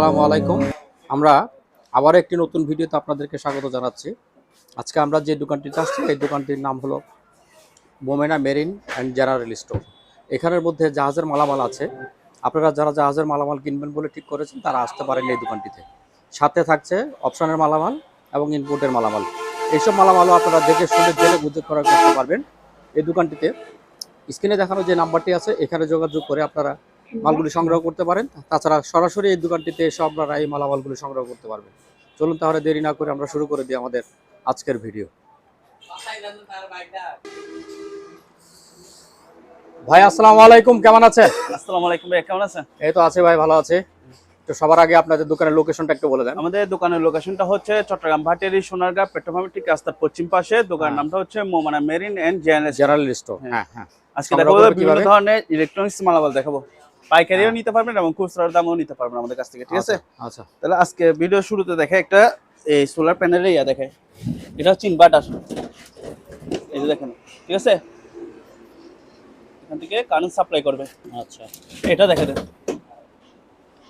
আসসালামু আলাইকুম। আমরা আবার একটি নতুন ভিডিওতে আপনাদেরকে স্বাগত জানাচ্ছি। আজকে আমরা যে দোকানটিতে আসছি এই দোকানটির নাম হলো Momena marine and general store. এখানের মধ্যে জাহাজের মালামাল আছে। আপনারা যারা জাহাজের মালামাল কিনবেন বলে ঠিক করেছেন তারা আসতে পারেন এই দোকানটিতে। সাথে থাকছে অপশনের মালামাল এবং ইনপুটের মালামাল। এইসব মালামালও আপনারা দেখে শুনে জেনে বুঝে ক্রয় করতে পারবেন এই দোকানটিতে। স্ক্রিনে দেখানো যে নাম্বারটি আছে এখানে যোগাযোগ করে আপনারা মালগুলি সংগ্রহ করতে পারেন। তাছাড়া সরাসরি এই দোকানটিতে এসে আপনারা এই মালামালগুলি সংগ্রহ করতে পারবেন। চলুন তাহলে দেরি না করে আমরা শুরু করে দিই আমাদের আজকের ভিডিও। ভাই আসসালামু আলাইকুম, কেমন আছেন? আসসালামু আলাইকুম ভাই, কেমন আছেন? এই তো আছে ভাই, ভালো আছে। তো সবার আগে আপনাদের দোকানের লোকেশনটা একটু বলে দেন। আমাদের দোকানের লোকেশনটা হচ্ছে চট্টগ্রাম ভাটিয়ারি সোনারগাঁ পেট্রোল পাম্পের ঠিক রাস্তার পশ্চিম পাশে। দোকানের নামটা হচ্ছে Momena marine and general store. হ্যাঁ হ্যাঁ। আজকে দেখাবো বিভিন্ন ধরনের ইলেকট্রনিক্স মালামাল দেখাবো। পাইকারিও নিতে পারবেন এবং খুচরার দামও নিতে পারবেন আমাদের কাছ থেকে, ঠিক আছে? আচ্ছা, তাহলে আজকে ভিডিও শুরুতে দেখে একটা এই সোলার প্যানেলে দেখে, এটা হচ্ছে ইনভার্টার। এই যে দেখেন, ঠিক আছে, এখান থেকে কারেন্ট সাপ্লাই করবে। আচ্ছা, এটা দেখে দেন,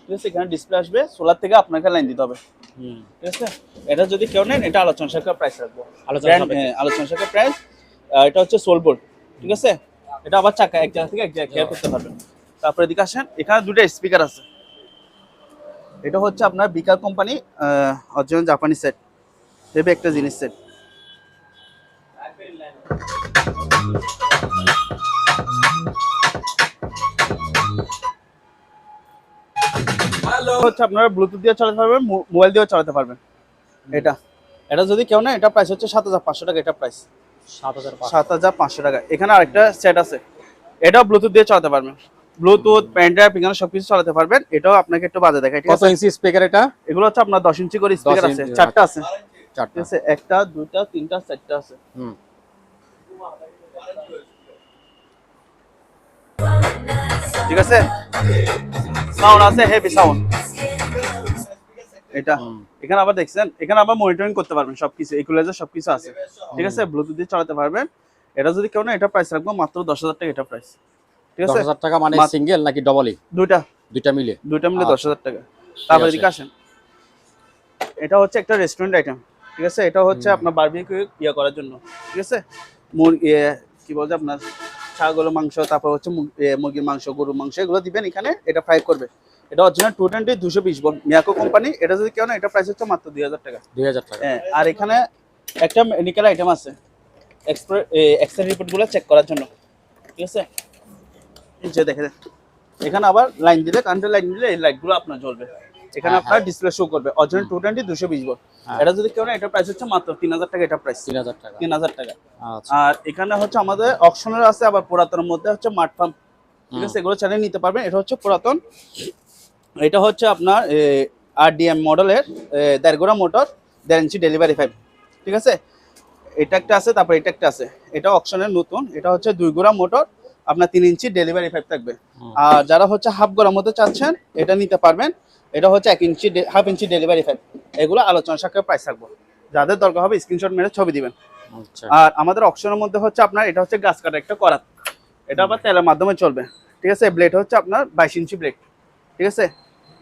ঠিক আছে। এখানে ডিসপ্লে আসবে, সোলার থেকে আপনাকে লাইন দিতে হবে, ঠিক আছে। এটা যদি কেউ নেন, এটা আলোচনা সাপেক্ষে প্রাইস রাখবো, আলোচনা সাপেক্ষে প্রাইস। এটা হচ্ছে সোল বোর্ড, ঠিক আছে। এটা আবার চাকা এক জায়গা থেকে এক জায়গায় কেয়ার করতে পারবেন। তারপরে এদিকে আসেন, এখানে দুটো স্পিকার আছে। এটা হচ্ছে আপনার বিকার কোম্পানি অরিজিনাল জাপানি সেট, ভেবে একটা জিনিস সেট। হচ্ছে আপনারা ব্লুটুথ দিয়ে চালাতে পারবেন, মোবাইল দিয়েও চালাতে পারবেন। এটা যদি কেউ নেয়, এটা প্রাইস হচ্ছে 7,500 টাকা। এটা প্রাইস 7,500 টাকা। এখানে আরেকটা সেট আছে, এটাও ব্লুটুথ দিয়ে চালাতে পারবেন। ব্লুটুথ, পেন ড্রাইভ, এখানে সবকিছু চালাতে পারবেন। এটাও আপনাকে একটু বাজে দেখায়, ঠিক আছে। কত ইঞ্চি স্পিকার এটা? এগুলো হচ্ছে আপনার 10 ইঞ্চি করে স্পিকার আছে, চারটা আছে, চারটা আছে, একটা, দুইটা, তিনটা, চারটা আছে। ঠিক আছে, সাউন্ড আছে, হেভি সাউন্ড এটা। এখানে আবার দেখছেন, এখানে আবার মনিটরিং করতে পারবেন সবকিছু, ইকুয়ালাইজার সবকিছু আছে, ঠিক আছে। ব্লুটুথ দিয়ে চালাতে পারবেন। এটা যদি কেউ না, এটা প্রাইস রাখবো মাত্র 10,000 টাকা। এটা প্রাইস, ঠিক আছে। 10,000 টাকা মানে সিঙ্গেল নাকি ডাবলই? দুইটা মিলে 10,000 টাকা। তারপর এদিকে আসেন, এটা হচ্ছে একটা রেস্টুরেন্ট আইটেম, ঠিক আছে। এটা হচ্ছে আপনার বারবিকিউ ইয়া করার জন্য, ঠিক আছে। কি বলছে আপনার ছাগল মাংস, তারপর হচ্ছে মুরগির মাংস, গরুর মাংস, এগুলো দিবেন এখানে, এটা ফ্রাই করবে। এটা অরিজিনাল 220 220 ভোল্ট মিয়াকো কোম্পানি। এটা যদি কেউ না, এটা প্রাইস হচ্ছে মাত্র 2,000 টাকা। 2,000 টাকা। হ্যাঁ, আর এখানে একটা মেডিকেল আইটেম আছে, এক্সরে রিপোর্টগুলো চেক করার জন্য, ঠিক আছে। যে দেখে এখানে আবার লাইন দিলে, কারেন্টের লাইন দিলে এই লাইটগুলো আপনার জ্বলবে। এখানে আপনার ডিসপ্লে শো করবে, অরিজিনাল 220 220 ভোল্ট। এটা যদি কেউ না, এটা প্রাইস হচ্ছে মাত্র 3,000 টাকা। এটা প্রাইস 3,000 টাকা। 3,000 টাকা। আর এখানে হচ্ছে আমাদের অপশনাল আছে, আবার পুরাতনের মধ্যে হচ্ছে মাঠ পাম্প, ঠিক আছে। এগুলো চালিয়ে নিতে পারবেন। এটা হচ্ছে পুরাতন, এটা হচ্ছে আপনার RDM মডেলের 1.5 গোড়া মোটর, 1.5 ইঞ্চি ডেলিভারি পাইপ, ঠিক আছে। এটা একটা আছে, তারপর এটা একটা আছে, এটা অপশনের নতুন। এটা হচ্ছে 2 গোড়া মোটর, আপনার 3 ইঞ্চি ডেলিভারি পাইপ থাকবে। আর যারা হচ্ছে হাফ গোড়ার মধ্যে চাচ্ছেন, এটা নিতে পারবেন। এটা হচ্ছে 1.5 ইঞ্চি ডেলিভারি পাইপ। এগুলো আলোচনা সাপেক্ষে প্রাইস থাকবো, যাদের দরকার হবে স্ক্রিনশট মেরে ছবি দিবেন। আর আমাদের অপশনের মধ্যে হচ্ছে আপনার, এটা হচ্ছে গাছ কাটা একটা করাত, এটা আবার তেলের মাধ্যমে চলবে, ঠিক আছে। ব্লেড হচ্ছে আপনার 22 ইঞ্চি ব্লেড, ঠিক আছে।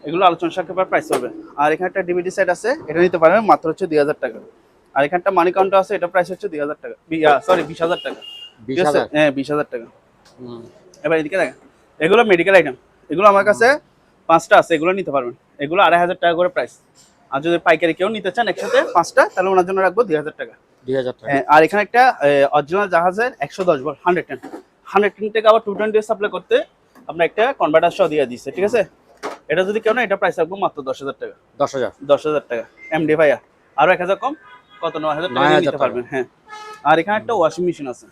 এগুলো আলোচনা সাপেক্ষে প্রাইস হবে। আর এখানে একটা ডিভিডি সেট আছে, এটা নিতে পারবেন মাত্র হচ্ছে 2,000 টাকা। আর এখানটা মানি কাউন্টার আছে, এটা প্রাইস হচ্ছে 2,000 টাকা, সরি 20,000 টাকা। 20,000? হ্যাঁ, 20,000 টাকা। এবার এদিকে দেখেন, এগুলো মেডিকেল আইটেম। এগুলো আমার কাছে 5টা আছে, এগুলো নিতে পারবেন। এগুলো 2,500 টাকা করে প্রাইস। আর যদি পাইকারি কেউ নিতে চান একসাথে 5টা, তাহলে ওনার জন্য রাখবো 2,000 টাকা। 2,000 টাকা। আর এখানে একটা অরিজিনাল জাহাজের 110 ভোল্ট 110 থেকে আবার 220 সাপ্লাই করতে আপনার একটা কনভার্টার সহ দিয়ে দিচ্ছে, ঠিক আছে। এটা যদি কেউ না, এটা প্রাইস রাখবো মাত্র 10,000 টাকা। 10,000 টাকা এমডি ভাইয়া, আরো 1,000 কম, কত 9,000 টাকা নিতে পারবেন। হ্যাঁ, আর এখানে একটা ওয়াশিং মেশিন আছে,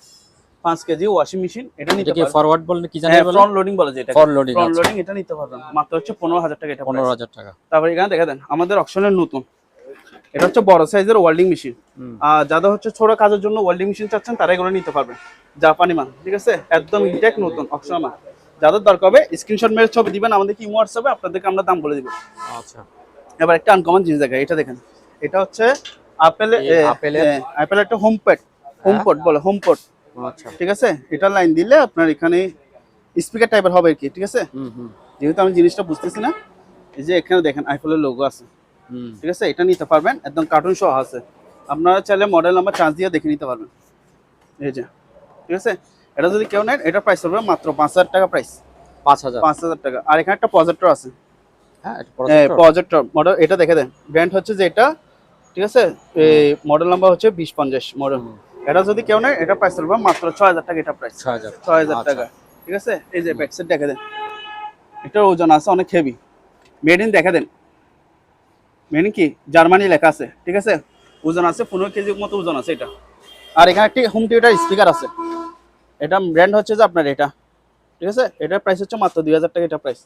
5 কেজি ওয়াশিং মেশিন। এটা নিতে পারবেন। ফরওয়ার্ড বলেন কি জানেন? ফ্রন্ট লোডিং বলে, যেটা ফ্রন্ট লোডিং, এটা নিতে পারবেন মাত্র হচ্ছে 15,000 টাকা। এটা 15,000 টাকা। তারপর এখানে দেখা দেন, আমাদের অপশনের নতুন, এটা হচ্ছে বড় সাইজের ওয়েল্ডিং মেশিন। আর যাদের হচ্ছে ছোট কাজের জন্য ওয়েল্ডিং মেশিন চাচ্ছেন, তারা এগুলো নিতে পারবেন। জাপানি মাল, ঠিক আছে, একদম ইনটেক নতুন অপশনাল মাল। যাদের দরকার হবে স্ক্রিনশট মেরে ছবি দিবেন আমাদের কি হোয়াটসঅ্যাপে, আপনাদেরকে আমরা দাম বলে দিব। আচ্ছা, এবার একটা আনকমন জিনিস দেখা, এটা দেখেন, এটা হচ্ছে অ্যাপেলের একটা হোমপড বলে, হোমপড। আচ্ছা, ঠিক আছে। এটা লাইন দিলে আপনার এখানে স্পিকার টাইপের হবে আর কি, ঠিক আছে। যেহেতু আমি জিনিসটা বুঝতেছি না, এই যে এখানে দেখেন আইফোনের লোগো আছে, হুম। ঠিক আছে, এটা নিতে পারবেন, একদম কার্টুন সহ আছে। আপনারা চাইলে মডেল নাম্বার চার্জ দিয়ে দেখে নিতে পারবেন। এই যে, ঠিক আছে, এটা যদি কেউ নেন এটা প্রাইস হবে মাত্র 5,000 টাকা প্রাইস। 5,000। 5,000 টাকা। আর এখানে একটা প্রজেক্টর আছে, হ্যাঁ, এটা projector? প্রজেক্টর মডেল, এটা দেখে দেন, ব্র্যান্ড হচ্ছে যে এটা, ঠিক আছে, এই মডেল নাম্বার হচ্ছে 2050 মডেল। এটা যদি কেউ নেয় এটা প্রাইস হবে মাত্র 6,000 টাকা, এটা প্রাইস 6,000। 6,000 আচ্ছা। টাকা, ঠিক আছে। এই যে ব্যাক সাইড দেখে দেন, এটার ওজন আছে অনেক হেভি, মেড ইন দেখে দেন, মেড ইন কি জার্মানি লেখা আছে, ঠিক আছে, ওজন আছে 15 কেজির মতো ওজন আছে এটা। আর এখানে একটি হোম থিয়েটার স্পিকার আছে, এটা ব্র্যান্ড হচ্ছে যে আপনার এটা, ঠিক আছে, এটার প্রাইস হচ্ছে মাত্র 2,000 টাকা, এটা প্রাইস।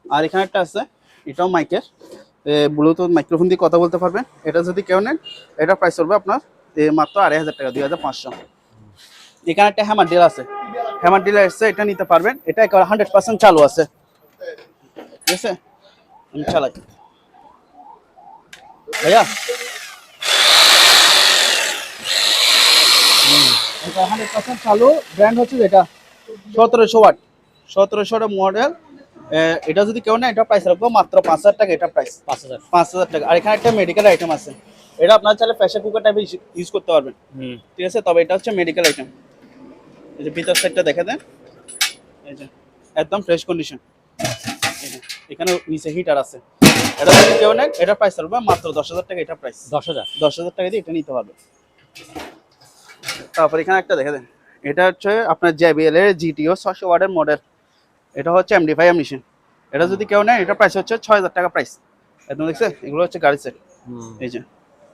আর এখানে একটা আছে, এটাও মাইকের, ব্লুটুথ মাইক্রোফোন দিয়ে কথা বলতে পারবেন। এটা যদি কেউ নেন এটা প্রাইস পড়বে আপনার মাত্র 2,500 টাকা, 2,500। এখানে একটা হ্যামার ডিল আছে, হ্যামার ডিল এসছে, এটা নিতে পারবেন, এটা 100% চালু আছে, ঠিক আছে, আমি চালাই ভাইয়া। এটা 100% চালু, ব্র্যান্ড হচ্ছে যেটা 1700 ওয়াট, 1700 মডেল। এটা যদি কেউ নেয় এটা প্রাইস রাখবো মাত্র 5,000 টাকা, এটা প্রাইস 5,000। 5,000 টাকা। আর এখানে একটা মেডিকেল আইটেম আছে, এটা আপনার চাইলে প্রেসার কুকার টাইপে ইউজ করতে পারবেন, হুম। ঠিক আছে, তবে এটা হচ্ছে মেডিকেল আইটেম। এই যে ভিতর সাইডটা দেখে দেন, এই যে একদম ফ্রেশ কন্ডিশন, এখানে নিচে হিটার আছে। এটা যদি কেউ নেয় এটা প্রাইস রাখবো মাত্র 10,000 টাকা, এটা প্রাইস 10,000। 10,000 টাকা দিয়ে এটা নিতে পারবে। তারপর এখানে একটা দেখে দেন, এটা হচ্ছে আপনার JBL এর GTO 600 ওয়াটের মডেল, এটা হচ্ছে MD5 মেশিন। এটা যদি কেউ নেয় এটা প্রাইস হচ্ছে 6,000 টাকা প্রাইস, একদম দেখছে, এগুলো হচ্ছে গাড়ি সেট। এই যে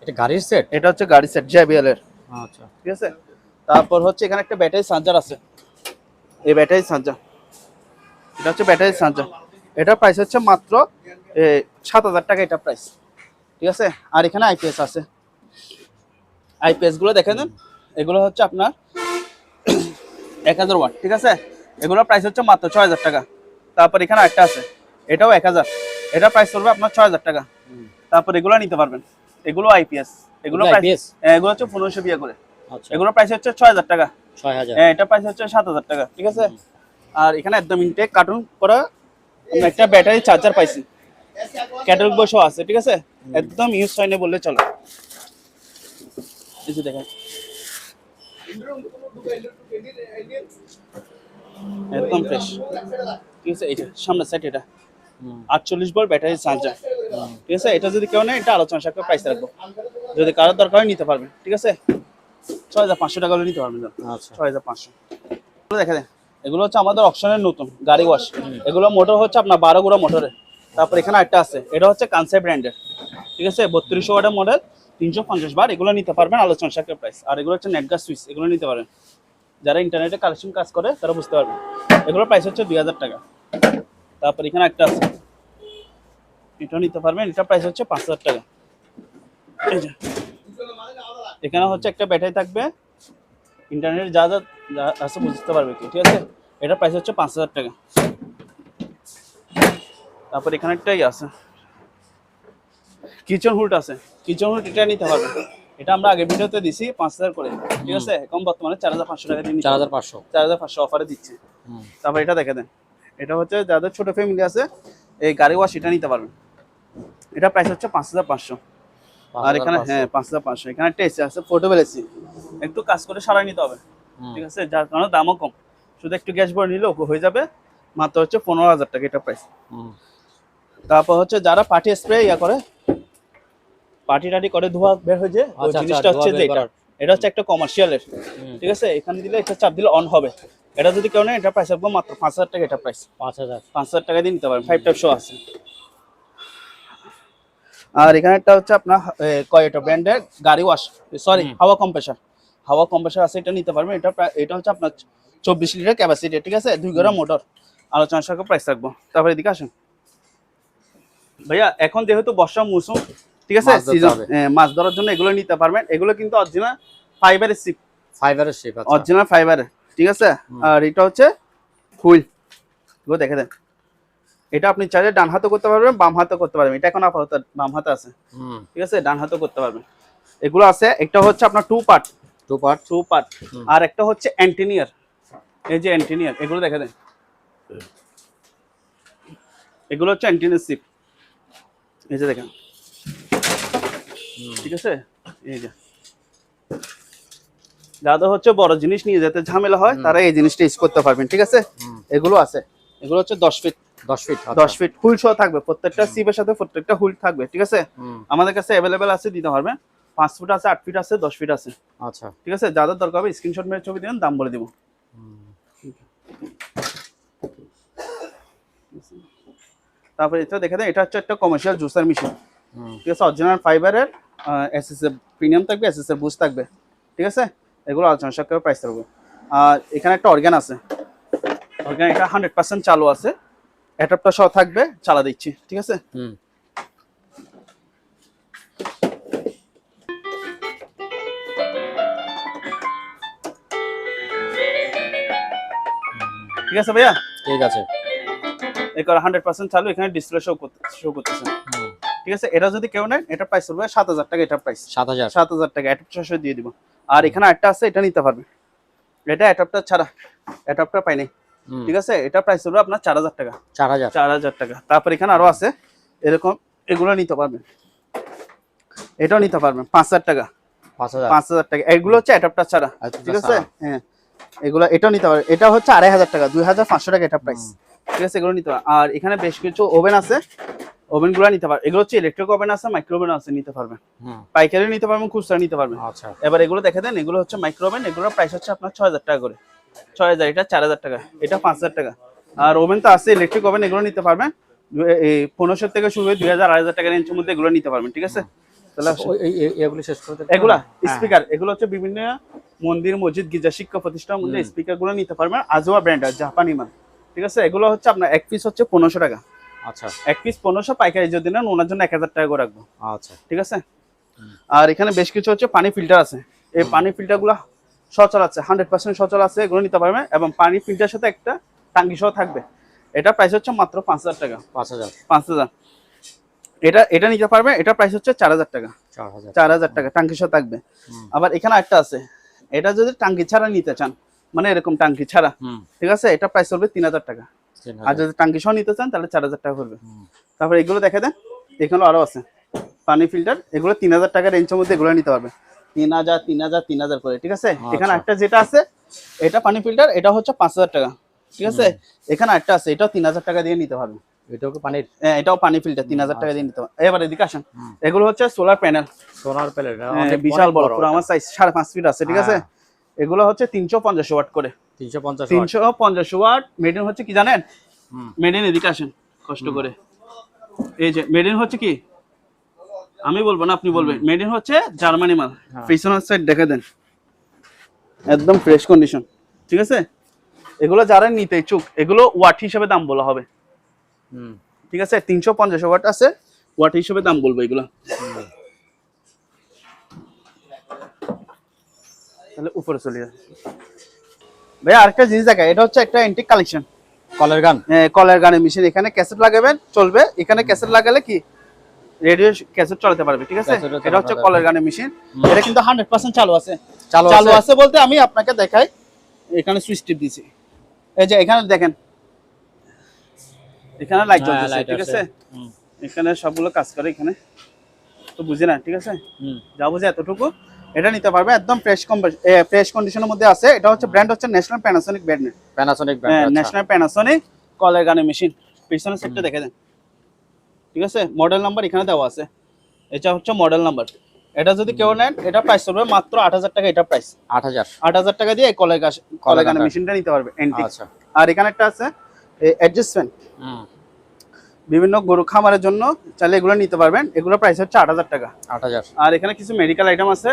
এটা গাড়ির সেট? এটা হচ্ছে গাড়ি সেট JBL এর, আচ্ছা। ঠিক আছে। তারপর হচ্ছে এখানে একটা ব্যাটারি চার্জার আছে, এই ব্যাটারি চার্জার, এটা হচ্ছে ব্যাটারি চার্জার, এটা প্রাইস হচ্ছে মাত্র 7,000 টাকা, এটা প্রাইস, ঠিক আছে। আর এখানে IPS আছে, IPS গুলো দেখে দেন, এগুলো হচ্ছে আপনার 1,000 ওয়াট, ঠিক আছে, এগুলোর প্রাইস হচ্ছে মাত্র 6,000 টাকা। তারপর এখানে একটা আছে, এটাও 1,000, এটা প্রাইস পড়বে আপনার 6,000 টাকা। তারপর এগুলো নিতে পারবেন, এগুলো IPS, এগুলো এগুলো প্রাইস, IPS? এগুলো হচ্ছে 1500 বিয়ে করে, আচ্ছা। এগুলো প্রাইস হচ্ছে 6,000 টাকা। 6,000। এটা প্রাইস হচ্ছে 7,000 টাকা, ঠিক আছে। আর এখানে একদম ইনটেক কার্টুন করা আমরা একটা ব্যাটারি চার্জার পাইছি, ক্যাটালগ বসেও আছে, ঠিক আছে, একদম ইউজ হয়নি বললে চলে। এই যে দেখেন একদম ফ্রেশ, ঠিক আছে, এই যে সামনে সেট, এটা 48 ভোল্ট ব্যাটারি চার্জার, ঠিক আছে। এটা যদি কেউ নেয় এটা আলোচনা সাপেক্ষে প্রাইস রাখবো, যদি কারোর দরকার হয় নিতে পারবেন, ঠিক আছে, 6,500 টাকা হলে নিতে পারবেন। আচ্ছা। 6,500 দেখে দেন, এগুলো হচ্ছে আমাদের অপশনের নতুন গাড়ি ওয়াশ, এগুলো মোটর হচ্ছে আপনার 12 গোড়া মোটরের। তারপর এখানে একটা আছে, এটা হচ্ছে কানসেপ্ট ব্র্যান্ডের, ঠিক আছে, 3200 ওয়াটের মডেল, 350 বার, এগুলো নিতে পারবেন আলোচনা সাপেক্ষে প্রাইস। আর এগুলো হচ্ছে নেট গ্যাস সুইচ, এগুলো নিতে পারেন, যারা ইন্টারনেটে কালেকশন কাজ করে তারা বুঝতে পারবে, এগুলোর প্রাইস হচ্ছে 2,000 টাকা। তারপর এখানে একটা আছে, এটা নিতে পারবেন, এটা প্রাইস হচ্ছে 5,000 টাকা। এই যে এখানে হচ্ছে একটা ব্যাটারি থাকবে, ইন্টারনেট যা যা আছে বুঝতে পারবে কি, ঠিক আছে, এটা প্রাইস হচ্ছে 5,000 টাকা। তারপর এখানে একটাই আছে, কিচেন হুড আছে, কিচেন হুড, এটা নিতে পারবে, এটা আমরা আগে ভিডিওতে দিছি 5,000 করে, ঠিক আছে, এখন বর্তমানে 4,500 টাকা দিয়ে 4,500। 4,500 অফারে দিচ্ছে। তারপর এটা দেখে দেন, এটা হচ্ছে যাদের ছোট ফ্যামিলি আছে এই গাড়ি ওয়াশ এটা নিতে পারবেন, এটা প্রাইস হচ্ছে 5,500। আর এখানে 5,500, এখানে একটা এসি আছে, পোর্টেবল এসি, একটু কাজ করে সারাই নিতে হবে, ঠিক আছে, যার কারণে দামও কম, শুধু একটু গ্যাস ভরে নিলেও হয়ে যাবে, মাত্র হচ্ছে 15,000 টাকা, এটা প্রাইস। তারপর হচ্ছে যারা পার্টি স্প্রে করে, পার্টি টাটি করে ধোয়া বের হয়ে যায়, ওই জিনিসটা হচ্ছে যে এটা হচ্ছে একটা কমার্শিয়ালের, ঠিক আছে, এখানে দিলে একটা চাপ দিলে অন হবে। এটা যদি কেউ নেয় এটা প্রাইস রাখবো মাত্র 5,000 টাকা, এটা প্রাইস 5,000 টাকা দিয়ে নিতে পারেন, 5 টাইপ শো আছে। আর এখানে একটা হচ্ছে আপনার কয়টা ব্র্যান্ডের গাড়ি ওয়াশ, সরি হাওয়া কম্প্রেসার আছে, এটা নিতে পারবেন, এটা হচ্ছে আপনার 24 লিটার ক্যাপাসিটি, ঠিক আছে, 2 গোড়া মোটর, আলোচনা সাপেক্ষে প্রাইস রাখবো। তারপরে এদিকে আসুন ভাইয়া, এখন যেহেতু বর্ষা মৌসুম, ঠিক আছে, সিজন মাছ ধরার জন্য এগুলো নিতে পারবেন, এগুলো কিন্তু অরিজিনাল ফাইবারের শিপ, অরিজিনাল ফাইবারের, ঠিক আছে। আর এটা হচ্ছে হুইল, এগুলো দেখে দেন, এটা আপনি চাইলে ডান হাতে করতে পারবেন, বাম হাতে করতে পারবেন, এটা এখন আপাতত বাম হাতে আছে, ঠিক আছে, ডান হাতে করতে পারবেন। এগুলো আছে, একটা হচ্ছে আপনার টু পার্ট, আর একটা হচ্ছে অ্যান্টিনিয়ার, এই যে অ্যান্টিনিয়ার, এগুলো দেখে দেন, এগুলো হচ্ছে অ্যান্টিনিয়ার শিপ, এই যে দেখেন, ঠিক আছে, এই যে যাদের হচ্ছে বড় জিনিস নিয়ে যেতে ঝামেলা হয় তারা এই জিনিসটা ইউজ করতে পারবেন, ঠিক আছে। এগুলো আছে, এগুলো হচ্ছে 10 ফিট 10 ফিট 10 ফিট হুইল সহ থাকবে, প্রত্যেকটা সিপের সাথে প্রত্যেকটা হুইল থাকবে, ঠিক আছে। আমাদের কাছে অ্যাভেলেবেল আছে, দিতে পারবেন। 5 ফুট আছে, 8 ফিট আছে, 10 ফিট আছে, আচ্ছা ঠিক আছে। যাদের দরকার হবে স্ক্রিনশট মেরে ছবি দিবেন, দাম বলে দিব। তারপরে এটা দেখে দেন, এটা হচ্ছে একটা কমার্শিয়াল জুসার মেশিন, ঠিক আছে। অরিজিনাল ফাইবারের, এসএস প্রিমিয়াম থাকবে, এসএস এর বুস্ট থাকবে, ঠিক আছে। এগুলো আলোচনা সাপেক্ষে প্রাইস থাকবে। আর এখানে একটা অর্গান আছে, অর্গান এটা 100% চালু আছে, অ্যাডাপ্টার সহ থাকবে, চালা দিচ্ছি, ঠিক আছে। ঠিক আছে ভাইয়া, ঠিক আছে। এবার 100% চালু, এখানে ডিসপ্লে শো করতেছে, ঠিক আছে। এটা যদি কেউ নেন, এটা প্রাইস পড়বে 7000 টাকা, এটা প্রাইস 7000 টাকা, অ্যাডাপ্টার সহ দিয়ে দিব। আর এখানে একটা আছে, এটা নিতে পারবে, এটা অ্যাডাপ্টার ছাড়া, অ্যাডাপ্টার পাই নাই, ঠিক আছে। এটা প্রাইস পড়বে আপনার 4000 টাকা, 4000 টাকা। তারপর এখানে আরো আছে এরকম, এগুলো নিতে পারবেন, এটাও নিতে পারবেন 5000 টাকা, 5000 টাকা। এগুলো হচ্ছে অ্যাডাপ্টার ছাড়া, ঠিক আছে। হ্যাঁ, এগুলো এটাও নিতে পারবেন, এটা হচ্ছে 2500 টাকা, 2500 টাকা এটা প্রাইস, ঠিক আছে। এগুলো নিতে পারবেন। আর এখানে বেশ কিছু ওভেন আছে, ওভেন গুলো নিতে পারবেন। এগুলো হচ্ছে ইলেকট্রিক ওভেন আছে, মাইক্রো ওভেন আছে, নিতে পারবেন। পাইকারি নিতে পারবেন, খুচরা নিতে পারবেন। আচ্ছা, এবার এগুলো দেখে দেন, এগুলো হচ্ছে মাইক্রো ওভেন, এগুলোর প্রাইস হচ্ছে আপনার 6000 টাকা করে, 6000, এটা 4000 টাকা, এটা 5000 টাকা। আর ওভেন তো আছে, ইলেকট্রিক ওভেন, এগুলো নিতে পারবেন। এই 1500 থেকে শুরু হয়ে 2000 2500 টাকা রেঞ্জের মধ্যে এগুলো নিতে পারবেন, ঠিক আছে। তাহলে এগুলো শেষ করে দেন। এগুলা স্পিকার, এগুলো হচ্ছে বিভিন্ন মন্দির, মসজিদ, গির্জা, শিক্ষা প্রতিষ্ঠানের মধ্যে স্পিকার গুলো নিতে পারবেন, আজোয়া ব্র্যান্ডের, জাপানি মাল, ঠিক আছে। এগুলো হচ্ছে আপনার এক পিস হচ্ছে 1500 টাকা, আচ্ছা, এক পিস 1500, পাইকারি যদি নেন ওনার জন্য 1000 টাকা করে রাখবো, আচ্ছা, ঠিক আছে। আর এখানে বেশ কিছু হচ্ছে পানি ফিল্টার আছে, এই পানি ফিল্টার গুলা সচল আছে, 100% সচল আছে, এগুলো নিতে পারবেন। এবং পানি ফিল্টার সাথে একটা টাঙ্কি সহ থাকবে, এটা প্রাইস হচ্ছে মাত্র 5000 টাকা, 5000। এটা নিতে পারবে, এটা প্রাইস হচ্ছে 4000 টাকা, 4000 টাকা, টাঙ্কি সহ থাকবে। আবার এখানে একটা আছে, এটা যদি টাঙ্কি ছাড়া নিতে চান, মানে এরকম টাঙ্কি ছাড়া, ঠিক আছে, এটা প্রাইস হবে 3000 টাকা। আর যদি টাঙ্কি সহ নিতে চান তাহলে 4000 টাকা পড়বে। তারপর এগুলো দেখে দেন, এখানে আরো আছে পানি ফিল্টার, এগুলো 3000 টাকা রেঞ্জের মধ্যে এগুলো নিতে পারবে, 3000 3000 3000 করে, ঠিক আছে। এখানে একটা যেটা আছে, এটা পানি ফিল্টার, এটা হচ্ছে 5000 টাকা, ঠিক আছে। এখানে একটা আছে, এটাও 3000 টাকা দিয়ে নিতে পারবে, এটাও কি পানির? হ্যাঁ, এটাও পানি ফিল্টার, 3000 টাকা দিয়ে নিতে পারবে। এবার এদিকে আসেন, এগুলো হচ্ছে সোলার প্যানেল, বিশাল বড়, পুরো আমার সাইজ 5.5 ফিট আছে, ঠিক আছে। এগুলো হচ্ছে 350 ওয়াট করে, 350 ওয়াট। মেডিন হচ্ছে কি জানেন, মেডিন, এদিকে আসেন কষ্ট করে, এই যে মেডিন হচ্ছে কি, আমি বলবো না, আপনি বলবেন। মেডিন হচ্ছে জার্মানি মাল, পিছনের সাইড দেখে দেন, একদম ফ্রেশ কন্ডিশন, ঠিক আছে। এগুলো যারা নিতে ইচ্ছুক, এগুলো ওয়াট হিসেবে দাম বলা হবে, ঠিক আছে। 350 ওয়াট আছে, ওয়াট হিসেবে দাম বলবো এগুলো। তাহলে উপরে চলে যাবে ভাই। আরেকটা জিনিস দেখা, এটা হচ্ছে একটা এন্টিক কালেকশন, কলের গান, কলের গানের মেশিন। এখানে ক্যাসেট লাগাবেন, চলবে। এখানে ক্যাসেট লাগালে কি রেডিও ক্যাসেট চালাতে পারবে, ঠিক আছে। এটা হচ্ছে কলের গানের মেশিন, এটা কিন্তু 100% চালু আছে, চালু আছে বলতে আমি আপনাকে দেখাই, এখানে সুইচ টিপ দিয়েছি, এই যে এখানে দেখেন, এখানে লাইট জ্বলছে, ঠিক আছে। এখানে সবগুলো কাজ করে, এখানে তো বুঝি না, ঠিক আছে। যা বুঝে এতটুকু, এটা নিতে পারবে, একদম ফ্রেশ কন্ডিশনের মধ্যে আছে। এটা হচ্ছে ব্র্যান্ড হচ্ছে national Panasonic brand, national Panasonic কলের গানের মেশিন। পিছনের সেটটা দেখে দেন, ঠিক আছে। মডেল নাম্বার এখানে দেওয়া আছে, এটা হচ্ছে মডেল নাম্বার। এটা যদি কেউ নেন, এটা প্রাইস হবে মাত্র 8000 টাকা, এটা প্রাইস 8000 টাকা দিয়ে কলের গানের মেশিনটা নিতে পারবে, এন্টিক। আর এখানে একটা আছে অ্যাডজাস্টমেন্ট, বিভিন্ন গরু খামারের জন্য চাইলে এগুলো নিতে পারবেন, এগুলো প্রাইস হচ্ছে 8000 টাকা। আর এখানে কিছু মেডিকেল আইটেম আছে,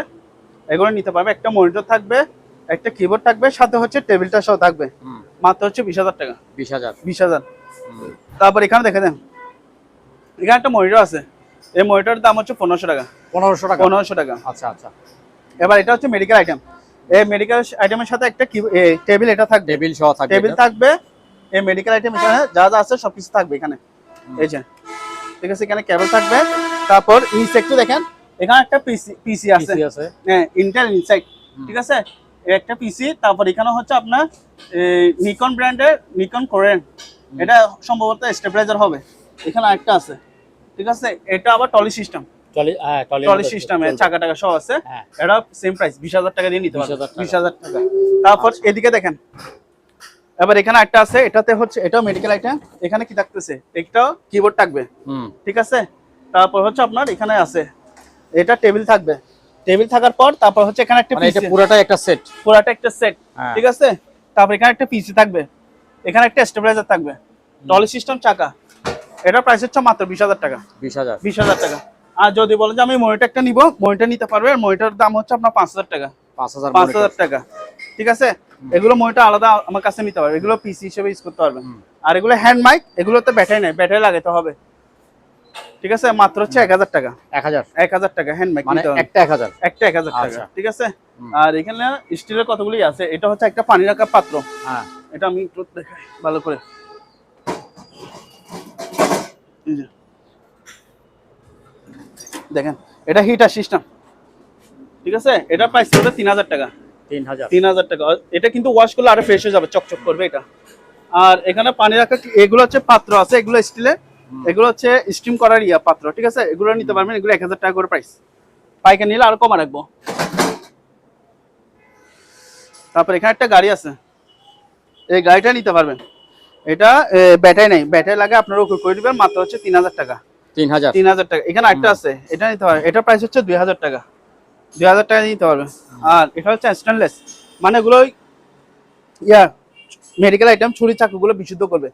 এগুলো নিতে পারবে। একটা মনিটর থাকবে, একটা কিবোর্ড থাকবে, সাথে হচ্ছে টেবিলটা সহ থাকবে, মাত্র হচ্ছে 20000 টাকা, 20000। তারপর এখানে দেখে দেন, এখানে একটা মনিটর আছে, এই মনিটরের দাম হচ্ছে 1500 টাকা, 1500 টাকা। আচ্ছা আচ্ছা। এবার এটা হচ্ছে মেডিকেল আইটেম, এই মেডিকেল আইটেমের সাথে একটা টেবিল, এটা থাকবে, টেবিল থাকবে। এই মেডিকেল আইটেম এখানে যা যা আছে সবকিছু থাকবে এখানে, এই যে, ঠিক আছে। এখানে কেবল থাকবে। তারপর নিচে একটু দেখেন, এখানে একটা পিসি আছে, হ্যাঁ, ইন্টেল ইনসাইড, ঠিক আছে, একটা পিসি। তারপর এখানে হচ্ছে আপনার নিকন ব্র্যান্ডের, নিকন কোরিয়ান, এটা সম্ভবত স্টেবিলাইজার হবে। এখানে আরেকটা আছে, ঠিক আছে, এটা আবার টলি সিস্টেম, টলি সিস্টেমে চাকা টাকা সহ আছে। এটা সেম প্রাইস 20,000 টাকা দিয়ে নিতে পারবেন, 20,000 টাকা। তারপর এদিকে দেখেন, এবার এখানে একটা আছে, এটাতে হচ্ছে এটাও মেডিকেল আইটেম। এখানে কি থাকতেছে, একটাও কিবোর্ড থাকবে, ঠিক আছে। তারপর হচ্ছে আপনার এখানে আছে, এটা টেবিল থাকবে, টেবিল থাকার পর তারপর হচ্ছে এখানে একটা মানে এটা পিসি, পুরোটা একটা সেট, পুরাটা একটা সেট, ঠিক আছে। তারপর এখানে একটা পিসি থাকবে, এখানে একটা স্টেবিলাইজার থাকবে, টলি সিস্টেম চাকা। এটার প্রাইস হচ্ছে মাত্র 20,000 টাকা, 20,000 টাকা। আর যদি বলেন যে আমি মনিটর একটা নিব, মনিটর নিতে পারবে। মনিটরের দাম হচ্ছে আপনার 5,000 টাকা, 5,000 টাকা, ঠিক আছে। এগুলো মনিটর আলাদা আমার কাছে নিতে পারবে, এগুলো পিসি হিসেবে ইউজ করতে পারবেন। আর এগুলো হ্যান্ড মাইক, এগুলোতে ব্যাটারি নাই, ব্যাটারি লাগাতে হবে, ঠিক আছে। মাত্র হচ্ছে 1,000 টাকা, 1,000 টাকা হ্যান্ড মাইক মানে নিতে হবে, একটা 1,000, একটা 1,000 টাকা, ঠিক আছে। আর এখানে স্টিলের কতগুলি আছে, এটা হচ্ছে একটা পানি রাখার পাত্র। এটা আমি একটু দেখাই ভালো করে, এই যে দেখেন, এটা হিটার সিস্টেম, ঠিক আছে। এটা প্রাইস হবে 3,000 টাকা, 3,000 টাকা। এটা কিন্তু ওয়াশ করলে আরো ফ্রেশ হয়ে যাবে, চকচক করবে এটা। আর এখানে পানি রাখা, এগুলো হচ্ছে পাত্র আছে, এগুলো স্টিলের, এগুলো হচ্ছে স্টিম করার পাত্র, ঠিক আছে। এগুলো নিতে পারবেন, এগুলো 1,000 টাকা করে প্রাইস, পাইকারি নিলে আরো কমা রাখবো। তারপর এখানে একটা গাড়ি আছে, এই গাড়িটা নিতে পারবেন। এটা ব্যাটারি নেই, ব্যাটারি লাগে আপনারা ওকে করে দিবেন, মাত্র হচ্ছে 3,000 টাকা, 3,000 টাকা। এখানে একটা আছে, এটা নিতে পারবেন, এটার প্রাইস হচ্ছে 2,000 টাকা, 2,000 টাকা নিতে পারবেন। আর এটা হচ্ছে স্টেনলেস, মানে এগুলো মেডিকেল আইটেম, ছুরি চাকুগুলো বিশুদ্ধ করবে,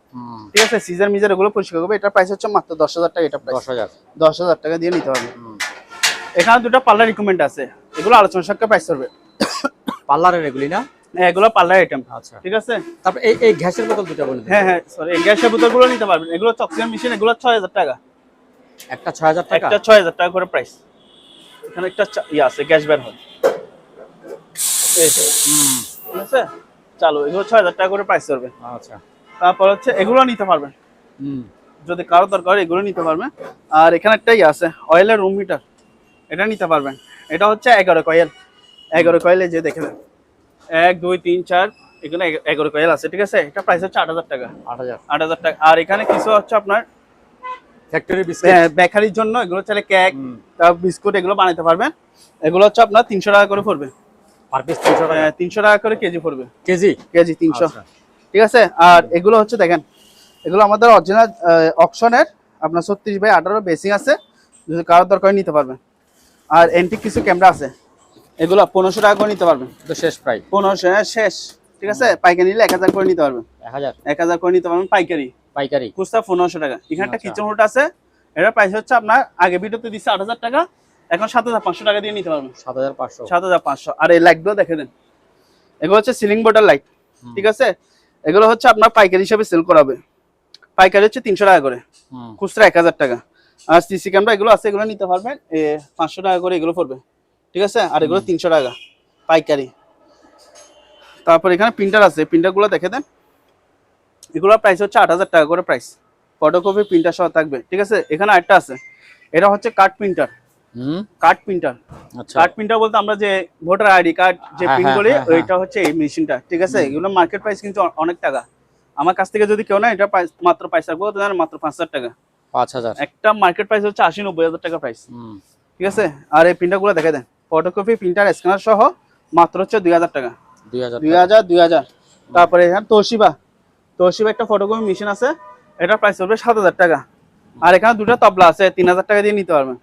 ঠিক আছে। সিজার মিজার এগুলো পরিষ্কার করবে। এটার প্রাইস হচ্ছে মাত্র 10,000 টাকা, এটা প্রাইস 10,000 টাকা দিয়ে নিতে পারবেন। এখানে দুটো পার্লার রিকমেন্ড আছে, এগুলো আলোচনা সাপেক্ষে প্রাইস করবে। পার্লারের এগুলি না, এগুলো পার্লার আইটেম, আচ্ছা, ঠিক আছে। তারপর এই গ্যাসের বোতল দুটো বলে দিন। হ্যাঁ সরি, এই গ্যাসের বোতলগুলো নিতে পারবেন, এগুলো অক্সিজেন মেশিন, এগুলো 6,000 টাকা, একটা 6,000 টাকা, একটা 6,000 টাকা করে প্রাইস। এখানে একটা আছে, গ্যাস বের হয়, ঠিক আছে। চালু, এগুলো 6,000 টাকা করে প্রাইস করবে, আচ্ছা। তারপর হচ্ছে এগুলো নিতে পারবেন, যদি কারো দরকার এগুলো নিতে পারবেন। আর এখানে একটাই আছে, অয়েলের রুম মিটার, এটা নিতে পারবেন। এটা হচ্ছে 11 কয়েল, 11 কয়েলে যে দেখে দেন, 1 2 3 4, এখানে 11 কয়েল আছে, ঠিক আছে। এটা প্রাইস হচ্ছে 8,000 টাকা, 8,000 টাকা। আর এখানে কিছু হচ্ছে আপনার ফ্যাক্টরি বিস্কুট, বেকারির জন্য, এগুলো চাইলে কেক, বিস্কুট এগুলো বানাতে পারবেন। এগুলো হচ্ছে আপনার 300 টাকা করে পড়বে, পার পিস 300 টাকা, 300 টাকা করে কেজি পড়বে, কেজি 300, ঠিক আছে। আর এগুলো হচ্ছে দেখেন, এগুলো আমাদের অরিজিনাল অকশনের, আপনার 36/18 বেসিং আছে, যদি কারোর দরকার নিতে পারবেন। আর এন্টিক কিছু ক্যামেরা আছে, এগুলো 1,500 টাকা করে নিতে পারবেন, তো শেষ প্রায় 1,500 শেষ, ঠিক আছে। পাইকারি নিলে 1,000 করে নিতে পারবেন, 1,000 করে নিতে পারবেন পাইকারি, খুচরা 1,500 টাকা। এখানে একটা কিচেন রুট আছে, এটার প্রাইস হচ্ছে আপনার আগে ভিডিওতে দিচ্ছে 8,000 টাকা, এখন 7,500 টাকা দিয়ে নিতে পারবেন, 7,500। আর এই লাইটগুলো দেখে দেন, এগুলো হচ্ছে সিলিং বোর্ডের লাইট, ঠিক আছে। এগুলো হচ্ছে আপনার পাইকারি হিসাবে সেল করাবে, পাইকারি হচ্ছে 300 টাকা করে, খুচরা 1,000 টাকা। আর সিসি ক্যামেরা এগুলো আছে, এগুলো নিতে পারবেন 500 টাকা করে এগুলো পড়বে, ঠিক আছে। আর এগুলো 300 টাকা পাইকারি। তারপর এখানে প্রিন্টার আছে, প্রিন্টারগুলো দেখে দেন, এগুলোর প্রাইস হচ্ছে 8,000 টাকা করে প্রাইস, ফটোকপি প্রিন্টার সহ থাকবে, ঠিক আছে। এখানে আরেকটা আছে, এটা হচ্ছে card printer, card printer. Card printer বলতে আমরা যে ভোটার আইডি কার্ড যে প্রিন্ট করি, ওইটা হচ্ছে এই মেশিনটা, ঠিক আছে। এগুলো মার্কেট প্রাইস কিন্তু অনেক টাকা, আমার কাছ থেকে যদি কেউ না, এটা মাত্র প্রাইস রাখবো মাত্র 5,000 টাকা, 5,000। একটা মার্কেট প্রাইস হচ্ছে 80-90 টাকা প্রাইস, ঠিক আছে। আর এই প্রিন্টারগুলো দেখে দেন, ফটোকপি প্রিন্টার স্ক্যানার সহ মাত্র হচ্ছে 2,000 টাকা, 2,000। তারপরে এখানে তোশিবা একটা ফটোকপি মেশিন আছে, এটা প্রাইস হবে 7,000 টাকা। আর এখানে দুটো তবলা আছে, 3,000 টাকা দিয়ে নিতে পারবেন।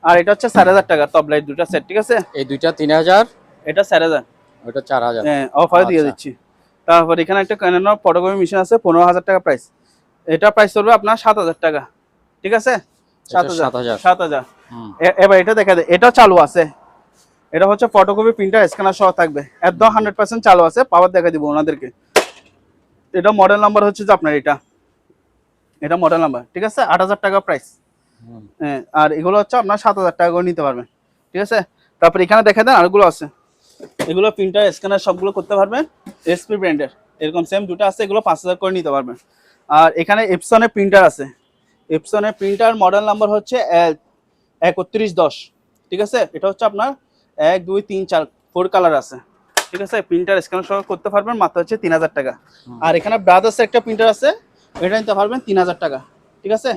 আর এটা হচ্ছে 4,000 টাকা, তবলা এই দুটো সেট, ঠিক আছে। এই দুইটা 3,000, এটা 4,000, ওটা 4,000, হ্যাঁ অফারে দিয়ে দিচ্ছি। তারপর এখানে একটা ক্যানন ফটোকপি মেশিন আছে, 15,000 টাকা প্রাইস, এটা প্রাইস পড়বে আপনার 7,000 টাকা, ঠিক আছে। 7,000। এবার এটা দেখা যায়, এটা চালু আছে, এটা হচ্ছে ফটোকপি প্রিন্টার স্ক্যানার সহ থাকবে, একদম 100% চালু আছে। পাওয়ার দেখা দিব ওনাদেরকে। এটা মডেল নাম্বার হচ্ছে যে আপনার এটা মডেল নাম্বার, ঠিক আছে। 8,000 টাকা প্রাইস, হ্যাঁ। আর এগুলো হচ্ছে আপনার 7,000 টাকা করে নিতে পারবেন, ঠিক আছে। তারপর এখানে দেখা দেন আরগুলো আছে, এগুলো প্রিন্টার স্ক্যানার সবগুলো করতে পারবেন, এসপি ব্র্যান্ডের, এরকম সেম দুটো আছে, এগুলো 5,000 করে নিতে পারবেন। আর এখানে এপসনের প্রিন্টার আছে, এপসনের প্রিন্টার মডেল নাম্বার হচ্ছে 3110, ঠিক আছে। এটা হচ্ছে আপনার 1 2 3 4 4 কালার আছে, ঠিক আছে। প্রিন্টার স্ক্যানার সহ করতে পারবেন, মাত্র হচ্ছে 3,000 টাকা। আর এখানে ব্রাদার্স একটা প্রিন্টার আছে, এটা নিতে পারবেন 3,000 টাকা, ঠিক আছে,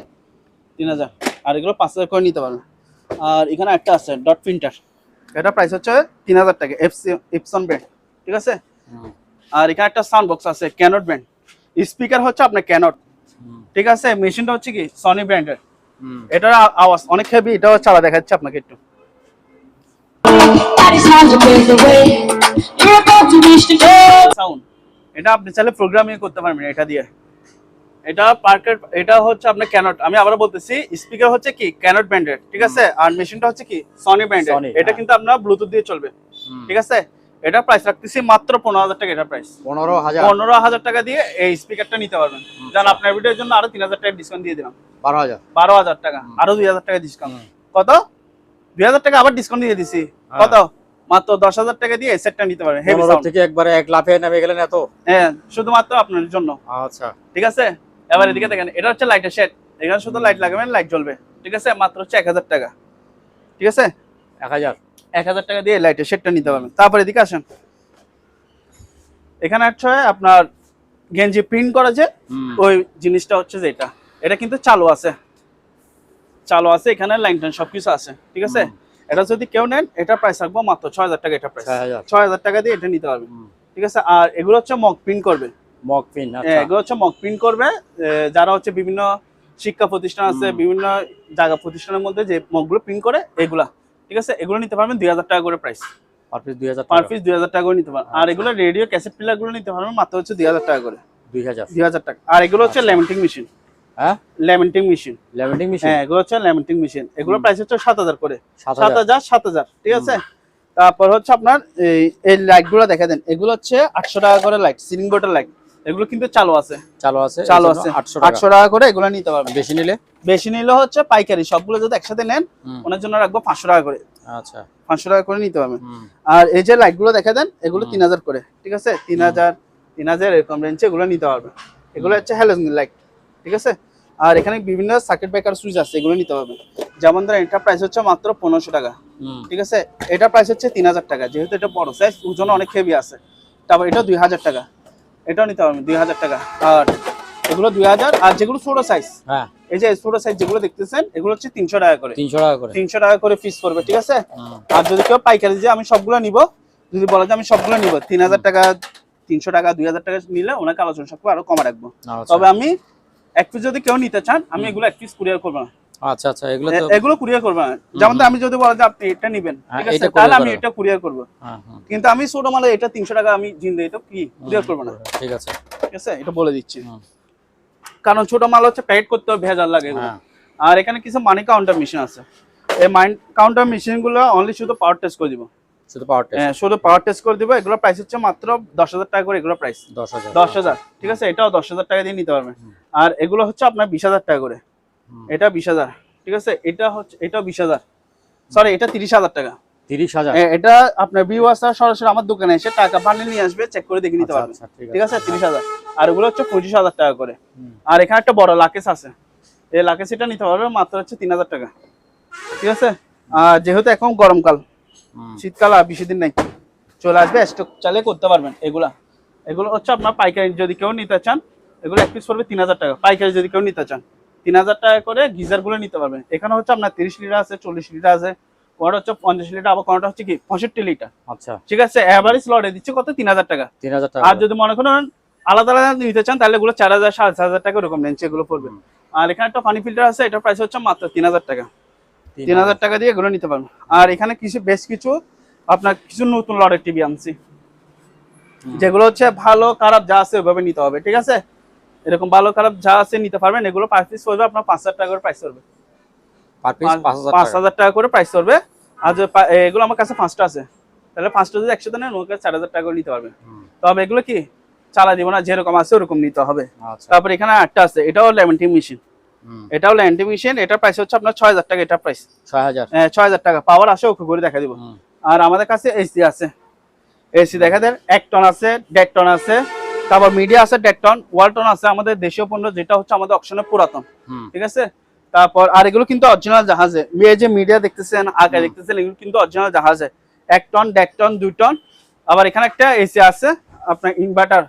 3,000। আর এগুলো 5000 করে নিতে পারবেন। আর এখানে একটা আছে ডট প্রিন্টার, এটা প্রাইস হচ্ছে 3000 টাকা, এপসন ব্র্যান্ড, ঠিক আছে। আর এখানে একটা সাউন্ড বক্স আছে ক্যানট ব্র্যান্ড, স্পিকার হচ্ছে আপনার ক্যানট, ঠিক আছে। মেশিনটা হচ্ছে কি সনি ব্র্যান্ডের, এটার আওয়াজ অনেক হেভি, এটাও চালা দেখাচ্ছে আপনাকে একটু। সাউন্ড, এটা আপনি চাইলে প্রোগ্রামিং করতে পারবেন এটা দিয়ে। এটা পার্কের, এটা হচ্ছে আপনার ক্যানট, আমি আবার বলতেছি, স্পিকার হচ্ছে কি ক্যানট ব্র্যান্ডের, ঠিক আছে। আর মেশিনটা হচ্ছে কি সনি ব্র্যান্ডের, এটা কিন্তু আপনার ব্লুটুথ দিয়ে চলবে, ঠিক আছে। এটা প্রাইস রাখতেছি মাত্র 15000 টাকা। এটা প্রাইস 15000 টাকা দিয়ে এই স্পিকারটা নিতে পারবেন। জান আপনার ভিডিওর জন্য আরো 3000 টাকা ডিসকাউন্ট দিয়ে দিলাম, 12000 টাকা, আরো 2000 টাকা ডিসকাউন্ট। কত? 2000 টাকা আবার ডিসকাউন্ট দিয়ে দিছি। কত? মাত্র 10000 টাকা দিয়ে এই সেটটা নিতে পারবেন। হেভি সাউন্ড থেকে একবারে এক লাফে নেমে গেলেন এত। হ্যাঁ, শুধুমাত্র আপনার জন্য। আচ্ছা, ঠিক আছে। এবার এদিকে দেখেন, এটা হচ্ছে লাইটের সেট, এখানে শুধু লাইট লাগাবেন, লাইট জ্বলবে, ঠিক আছে। মাত্র হচ্ছে 1000 টাকা, ঠিক আছে। 1000 টাকা দিয়ে লাইটের সেটটা নিতে পারবেন। তারপর এদিকে আসেন, এখানে হচ্ছে আপনার গেঞ্জি প্রিন্ট করা যে ওই জিনিসটা হচ্ছে যে এটা কিন্তু চালু আছে, এখানে লাইন টাইন সবকিছু আছে, ঠিক আছে। এটা যদি কেউ নেন, এটা প্রাইস রাখবো মাত্র 6000 টাকা। এটা প্রাইস 6000 টাকা দিয়ে এটা নিতে পারবেন, ঠিক আছে। আর এগুলো হচ্ছে মক প্রিন্ট করবে, এগুলো হচ্ছে মক প্রিন্ট করবে, যারা হচ্ছে বিভিন্ন শিক্ষা প্রতিষ্ঠান আছে, বিভিন্ন জায়গা প্রতিষ্ঠানের মধ্যে যে মকগুলো প্রিন্ট করে এগুলা, ঠিক আছে। এগুলো নিতে পারবেন 2000 টাকা করে প্রাইস, পার পিস 2000 টাকা করে নিতে পারবেন। আর এগুলো রেডিও ক্যাসেট প্লেয়ার গুলো নিতে পারবেন মাত্র হচ্ছে 2000 টাকা করে, 2000 টাকা। আর এগুলো হচ্ছে ল্যামিনেটিং মেশিন, ল্যামিনেটিং মেশিন, হ্যাঁ এগুলো হচ্ছে ল্যামিনেটিং মেশিন, এগুলো প্রাইস হচ্ছে 7000 করে, 7000, ঠিক আছে। তারপর হচ্ছে আপনার এই লাইট গুলো দেখা দেন, এগুলো হচ্ছে 800 টাকা করে লাইট, সিলিং বোর্ডের লাইট, এগুলো কিন্তু চালু আছে 800 টাকা করে। এগুলো নিতে পারবেন। বেশি নিলে হচ্ছে পাইকারি, সবগুলো যদি একসাথে নেন ওনার জন্য রাখবো 500 টাকা করে। আচ্ছা, 500 টাকা করে নিতে পারবেন। আর এই যে লাইট গুলো দেখা দেন, এগুলো 3000 করে, ঠিক আছে। 3000 এরকম রেঞ্জে এগুলো নিতে পারবেন। এগুলো হচ্ছে হ্যালোজেন লাইট, ঠিক আছে। আর এখানে বিভিন্ন সার্কিট ব্রেকার সুইচ আছে, এগুলো নিতে পারবেন। যেমন ধরেন এটা প্রাইস হচ্ছে মাত্র 1500 টাকা, ঠিক আছে। এটা প্রাইস হচ্ছে 3000 টাকা, যেহেতু এটা বড় সাইজ, ওজন অনেক হেভি আছে। তারপর এটা 2000 টাকা, এটাও নিতে পারবেন 2000 টাকা। আর এগুলো 2000। আর যেগুলো ছোট সাইজ, এই যে ছোট সাইজ যেগুলো দেখতেছেন, এগুলো হচ্ছে 300 টাকা করে, 300 টাকা করে পিস পড়বে, ঠিক আছে। আর যদি কেউ পাইকারি যে আমি সবগুলো নিব, যদি বলে যে আমি সবগুলো নিব 3000 টাকা, 300 টাকা, 2000 টাকা নিলে ওনাকে আলোচনা সবগুলো আরো কমে রাখবো। তবে আমি এক পিস যদি কেউ নিতে চান, আমি এগুলো এক পিস কুরিয়ার করবো না। আচ্ছা, এগুলো কুরিয়ার করবো না। যেমন আমি যদি বলে যে আপনি এটা নিবেন, ঠিক আছে, তাহলে আমি এটা কুরিয়ার করবো। কিন্তু আমি ছোট মালে এটা 300 টাকা আমি জিন্দে এটা কি কুরিয়ার করবো না, ঠিক আছে, এটা বলে দিচ্ছি। কারণ ছোট মাল হচ্ছে প্যাকেট করতে ভেজাল লাগে। আর এখানে কিছু মানি কাউন্টার মেশিন আছে, এই মানি কাউন্টার মেশিন গুলো অনলি শুধু পাওয়ার টেস্ট করে দিব, শুধু পাওয়ার টেস্ট করে দিব। এগুলো প্রাইস হচ্ছে মাত্র 10000 টাকা করে, এগুলো প্রাইস 10000, ঠিক আছে। এটাও 10000 টাকা দিয়ে নিতে পারবেন। আর এগুলো হচ্ছে আপনার 20000 টাকা করে, এটা 20000, ঠিক আছে। এটা হচ্ছে, এটাও 20000, সরি এটা 30000 টাকা, 30000। এটা আপনার ভিউয়ার্সরা সরাসরি আমার দোকানে এসে টাকা বান্ডিল নিয়ে আসবে, চেক করে দেখে নিতে পারবে, ঠিক আছে। 30000। আর এগুলো হচ্ছে 25000 টাকা করে। আর এখানে একটা বড় লাকেস আছে, এই লাকেস এটা নিতে পারবে মাত্র হচ্ছে 3000 টাকা, ঠিক আছে। আর যেহেতু এখন গরমকাল, শীতকাল আর বেশি দিন নাই, চলে আসবে, স্টক চালিয়ে করতে পারবেন। এগুলো হচ্ছে আপনার পাইকারি যদি কেউ নিতে চান, এগুলো এক পিস পড়বে 3000 টাকা। পাইকারি যদি কেউ নিতে চান 3000 টাকা করে গিজার গুলো নিতে পারবেন। এখানে হচ্ছে আপনার 30 লিটার আছে, 40 লিটার আছে, কোনটা হচ্ছে 50 লিটার, আবার কোনটা হচ্ছে কি 65 লিটার। আচ্ছা, ঠিক আছে। এভারেজ লটে দিচ্ছে কত? 3000 টাকা। আর যদি মনে করেন আলাদা আলাদা নিতে চান, তাহলে এগুলো 4000, 4500 টাকা এরকম রেঞ্জ এগুলো পড়বে। আর এখানে একটা পানি ফিল্টার আছে, এটার প্রাইস হচ্ছে মাত্র 3000 টাকা, 3000 টাকা দিয়ে এগুলো নিতে পারবেন। আর এখানে বেশ কিছু আপনার কিছু নতুন লটের টিভি আনছি, যেগুলো হচ্ছে ভালো খারাপ যা আছে ওইভাবে নিতে হবে, ঠিক আছে। এরকম ভালো খারাপ যা আছে নিতে পারবেন। এগুলো পার পিস পড়বে আপনার 5000 টাকা করে প্রাইস পড়বে, 5000 টাকা করে প্রাইস পড়বে। আর এগুলো আমার কাছে 5টা আছে, তাহলে 5টা যদি একসাথে নেন ওর কাছে 4000 টাকা করে নিতে পারবে। তবে এগুলো কি চালা দিব না, যেরকম আছে ওরকম নিতে হবে। তারপর এখানে একটা আছে, এটাও ল্যামিনেটিং মেশিন, এটাও ল্যামিনেটিং মেশিন, এটার প্রাইস হচ্ছে আপনার 6000 টাকা। এটার প্রাইস 6000 টাকা। পাওয়ার আসে ওকে করে দেখা দিব। আর আমাদের কাছে এসি আছে, এসি দেখা দেন 1 টন আছে, 1.5 টন আছে, তারপর মিডিয়া আছে 1.5 টন, ওয়ালটন আছে আমাদের দেশীয় পণ্য, যেটা হচ্ছে আমাদের অকশনের পুরাতন, ঠিক আছে। তারপর আর এগুলো কিন্তু অরিজিনাল জাহাজে, এই যে মিডিয়া দেখতেছেন, আগে দেখতেছেন, এগুলো কিন্তু অরিজিনাল জাহাজে 1 টন, 1.5 টন, 2 টন। আবার এখানে একটা এসি আছে আপনার ইনভার্টার,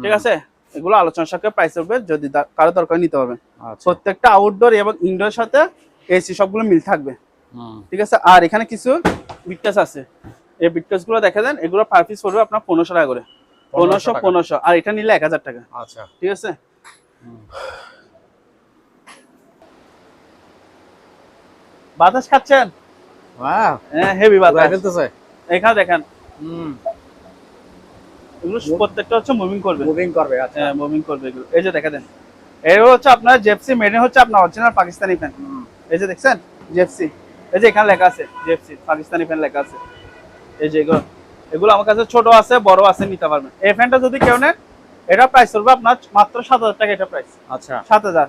ঠিক আছে। এগুলো আলোচনা সাপেক্ষে প্রাইস হবে, যদি কারো দরকার নিতে পারবেন। প্রত্যেকটা আউটডোর এবং ইনডোর সাথে এসি সবগুলো মিল থাকবে, ঠিক আছে। আর এখানে কিছু বিটকেস আছে, এই বিটকেস গুলো দেখা দেন, এগুলো পার পিস পড়বে আপনার 1500 টাকা করে, 1500, আর এটা নিলে 1000 টাকা। আচ্ছা, ঠিক আছে। বাতাস খাচ্ছেন? ওয়াও, হ্যাঁ, হেভি বাতাস ফেলতেছে। এখানে দেখেন, এগুলো প্রত্যেকটা হচ্ছে মুভিং করবে, আচ্ছা। হ্যাঁ মুভিং করবে এগুলো। এই যে দেখা দেন, এগুলো হচ্ছে আপনার জেপসি মেড হচ্ছে আপনার অরিজিনাল পাকিস্তানি ফ্যান। এই যে দেখছেন জেপসি, এই যে এখানে লেখা আছে জেপসি পাকিস্তানি ফ্যান লেখা আছে। এই যে এগুলো আমার কাছে ছোট আছে বড় আছে, নিতে পারবেন। এই ফ্যানটা যদি কেউ নেন, এটা প্রাইস পড়বে আপনার মাত্র 7000 টাকা, এটা প্রাইস। আচ্ছা, 7000।